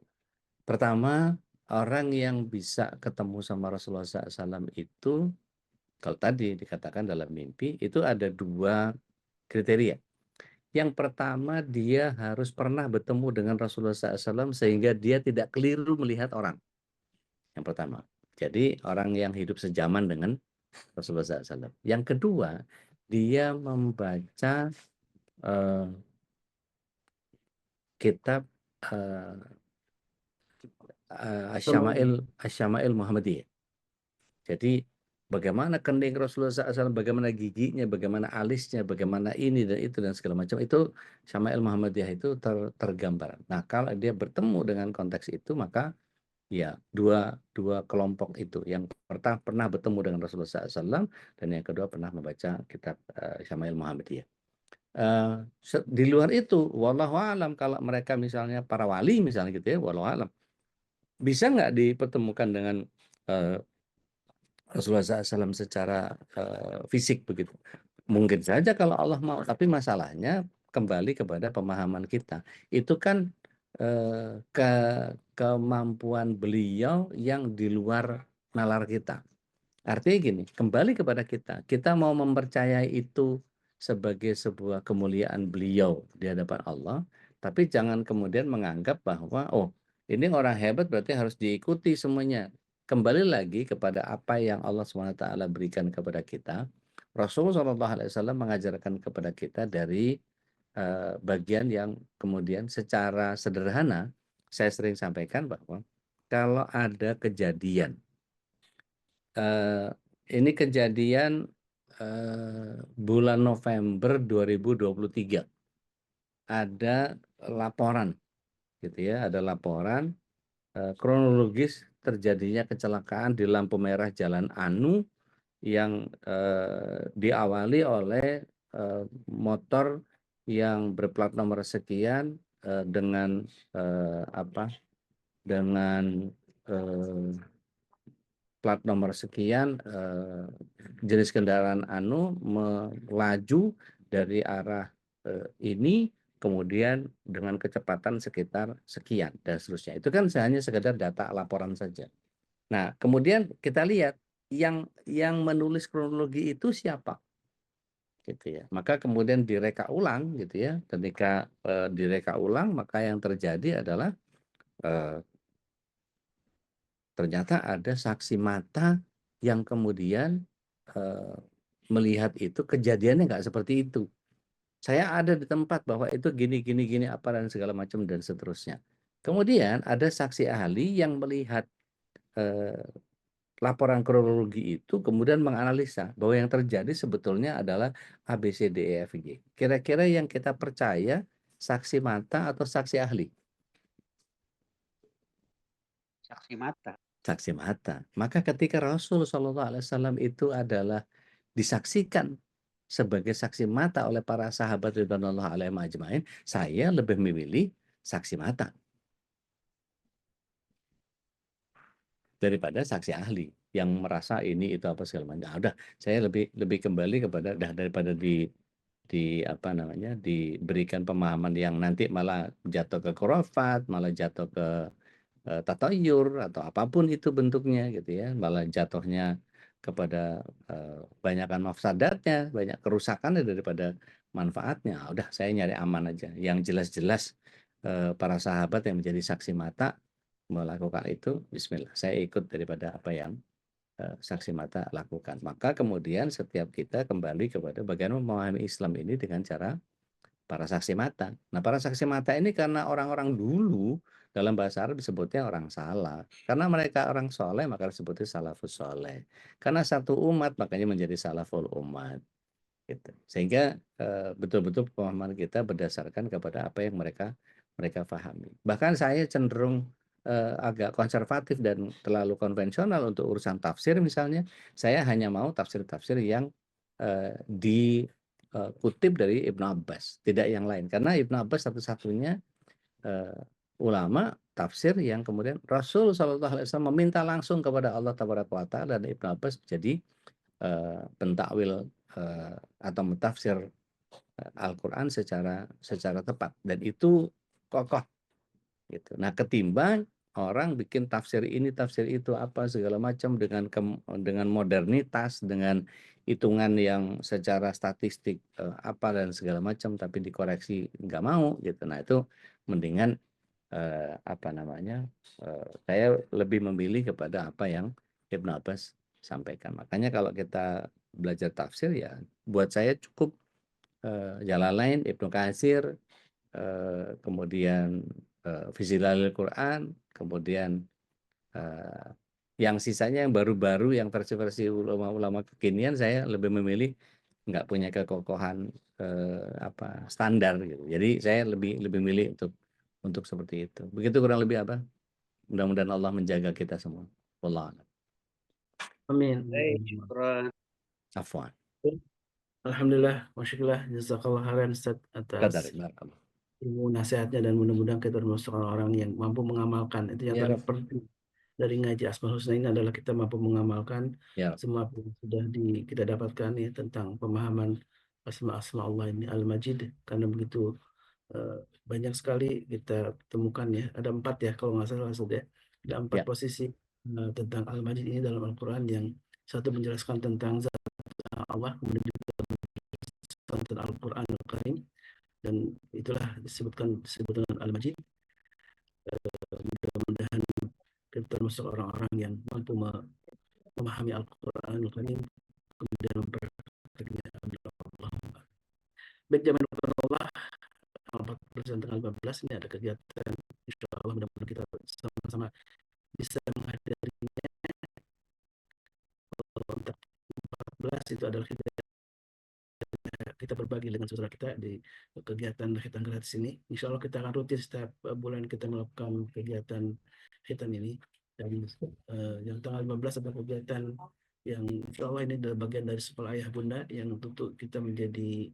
Pertama, orang yang bisa ketemu sama Rasulullah SAW itu, kalau tadi dikatakan dalam mimpi, itu ada 2 kriteria. Yang pertama, dia harus pernah bertemu dengan Rasulullah SAW sehingga dia tidak keliru melihat orang. Yang pertama. Jadi orang yang hidup sejaman dengan Rasulullah SAW. Yang kedua, dia membaca kitab Asy-Syama'il Muhammadiyah. Jadi bagaimana kening Rasulullah SAW, bagaimana giginya, bagaimana alisnya, bagaimana ini dan itu dan segala macam, itu Syama'il Muhammadiyah itu tergambar. Nah, kalau dia bertemu dengan konteks itu, maka ya dua kelompok itu, yang pertama pernah bertemu dengan Rasulullah SAW dan yang kedua pernah membaca kitab Syama'il Muhammadiyah. Di luar itu, wallahu alam, kalau mereka misalnya para wali misalnya gitu ya, wallahu alam, bisa nggak dipertemukan dengan Rasulullah SAW secara fisik begitu? Mungkin saja kalau Allah mau, tapi masalahnya kembali kepada pemahaman kita. Itu kan kemampuan beliau yang di luar nalar kita. Artinya gini, kembali kepada kita. Kita mau mempercayai itu sebagai sebuah kemuliaan beliau di hadapan Allah, tapi jangan kemudian menganggap bahwa oh, ini orang hebat berarti harus diikuti semuanya. Kembali lagi kepada apa yang Allah SWT berikan kepada kita. Rasulullah SAW mengajarkan kepada kita dari bagian yang kemudian secara sederhana saya sering sampaikan bahwa kalau ada kejadian, ini kejadian bulan November 2023, ada laporan gitu ya, ada laporan kronologis terjadinya kecelakaan di lampu merah Jalan Anu yang diawali oleh motor yang berplat nomor sekian dengan plat nomor sekian, jenis kendaraan Anu melaju dari arah ini, kemudian dengan kecepatan sekitar sekian dan seterusnya. Itu kan hanya sekedar data laporan saja. Nah, kemudian kita lihat yang menulis kronologi itu siapa, gitu ya. Maka kemudian direka ulang, gitu ya. Ketika direka ulang, maka yang terjadi adalah ternyata ada saksi mata yang kemudian melihat itu kejadiannya nggak seperti itu. Saya ada di tempat bahwa itu gini apa dan segala macam dan seterusnya. Kemudian ada saksi ahli yang melihat laporan kronologi itu, kemudian menganalisa bahwa yang terjadi sebetulnya adalah A, B, C, D, E, F, G. Kira-kira yang kita percaya saksi mata atau saksi ahli? Saksi mata. Saksi mata. Maka ketika Rasul SAW itu adalah disaksikan sebagai saksi mata oleh para sahabat ridwanullah alaihim ajmain, saya lebih memilih saksi mata daripada saksi ahli yang merasa ini itu apa segala macam. Udah, saya lebih kembali kepada daripada diberikan pemahaman yang nanti malah jatuh ke khurafat, malah jatuh ke tatayur atau apapun itu bentuknya gitu ya, malah jatuhnya kepada banyakan mafsadatnya, banyak kerusakannya daripada manfaatnya. Udah saya nyari aman aja. Yang jelas-jelas para sahabat yang menjadi saksi mata melakukan itu, bismillah, saya ikut daripada apa yang saksi mata lakukan. Maka kemudian setiap kita kembali kepada bagaimana memahami Islam ini dengan cara para saksi mata. Nah, para saksi mata ini karena orang-orang dulu dalam bahasa Arab disebutnya orang salaf. Karena mereka orang soleh maka disebutnya salafus soleh. Karena satu umat makanya menjadi salaful umat. Gitu. Sehingga betul-betul pemahaman kita berdasarkan kepada apa yang mereka pahami. Bahkan saya cenderung agak konservatif dan terlalu konvensional untuk urusan tafsir misalnya. Saya hanya mau tafsir-tafsir yang dikutip dari Ibnu Abbas, tidak yang lain. Karena Ibnu Abbas satu-satunya ulama tafsir yang kemudian Rasul SAW meminta langsung kepada Allah Tabaraka wa Ta'ala, dan Ibnu Abbas jadi pentakwil atau mentafsir Al-Quran secara tepat, dan itu kokoh gitu. Nah, ketimbang orang bikin tafsir ini tafsir itu apa segala macam dengan modernitas, dengan hitungan yang secara statistik apa dan segala macam, tapi dikoreksi nggak mau gitu. Nah, itu mendingan saya lebih memilih kepada apa yang Ibnu Abbas sampaikan. Makanya kalau kita belajar tafsir ya buat saya cukup Jalalain, Ibnu Katsir, kemudian Fizilalil Quran, kemudian yang sisanya yang baru-baru yang versi-versi ulama-ulama kekinian saya lebih memilih nggak punya kekokohan standar gitu. Jadi saya lebih milih untuk seperti itu. Begitu kurang lebih apa? Mudah-mudahan Allah menjaga kita semua. Wallah. Amin. Syukran. Afwan. Alhamdulillah, masyaallah, jazakallah khairan Ustaz atas ilmu nasihatnya, dan mudah-mudahan kita termasuk orang-orang yang mampu mengamalkan. Itu yang paling penting dari ngaji Asmaul Husna ini adalah kita mampu mengamalkan semua yang sudah kita dapatkan ya tentang pemahaman asma Allah ini Al-Majid, karena begitu banyak sekali kita temukan ya, ada 4 ya kalau nggak salah Ustaz ya, ada 4 posisi tentang Al-Majid ini dalam Al-Quran. Yang satu menjelaskan tentang zat Allah, kemudian tentang Al-Quran Al-Karim, dan itulah disebut dengan Al-Majid. Mudah-mudahan kita termasuk orang-orang yang mampu memahami Al-Quran Al-Karim, kemudian mempraktikkannya. Baik, zaman Allah 14 tanggal 15 ini ada kegiatan, insya Allah mudah-mudahan kita sama-sama bisa menghadirinya. Untuk 14 itu adalah kita berbagi dengan saudara kita di kegiatan khitan gratis ini. Insya Allah kita akan rutin setiap bulan kita melakukan kegiatan khitan ini. Dan yang tanggal 15 ada kegiatan yang insya Allah ini adalah bagian dari sekolah ayah bunda, yang tentu kita menjadi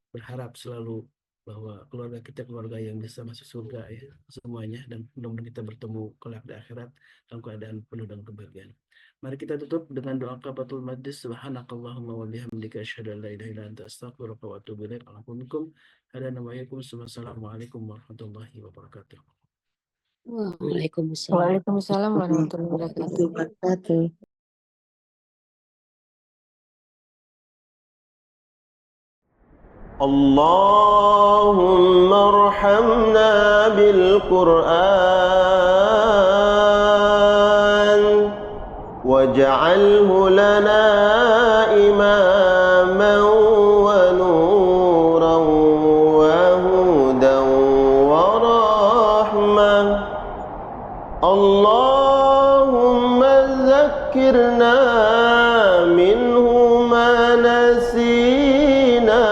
berharap selalu bahwa keluarga kita keluarga yang bisa masuk surga ya semuanya, dan mudah-mudahan kita bertemu kelak di akhirat dalam keadaan penuh dengan kebahagiaan. Mari kita tutup dengan doa kafaratul majlis. Subhanakallahumma wa bihamdika asyhadu an la ilaha illa anta astaghfiruka wa atubu ilaik. Assalamualaikum warahmatullahi wabarakatuh. Waalaikumsalam warahmatullahi wabarakatuh. اللهم ارحمنا بالقرآن واجعله لنا إماما ونورا وهدى ورحمة. اللهم ذكرنا منه ما نسينا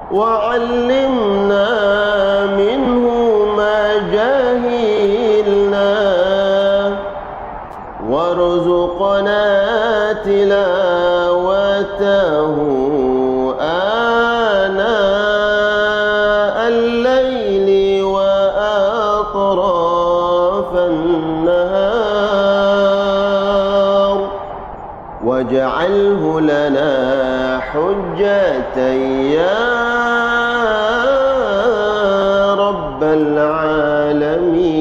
وعلمنا منه ما جهلنا وارزقنا تلاوته آناء الليل وأطراف النهار واجعله لنا حجة يا رب العالمين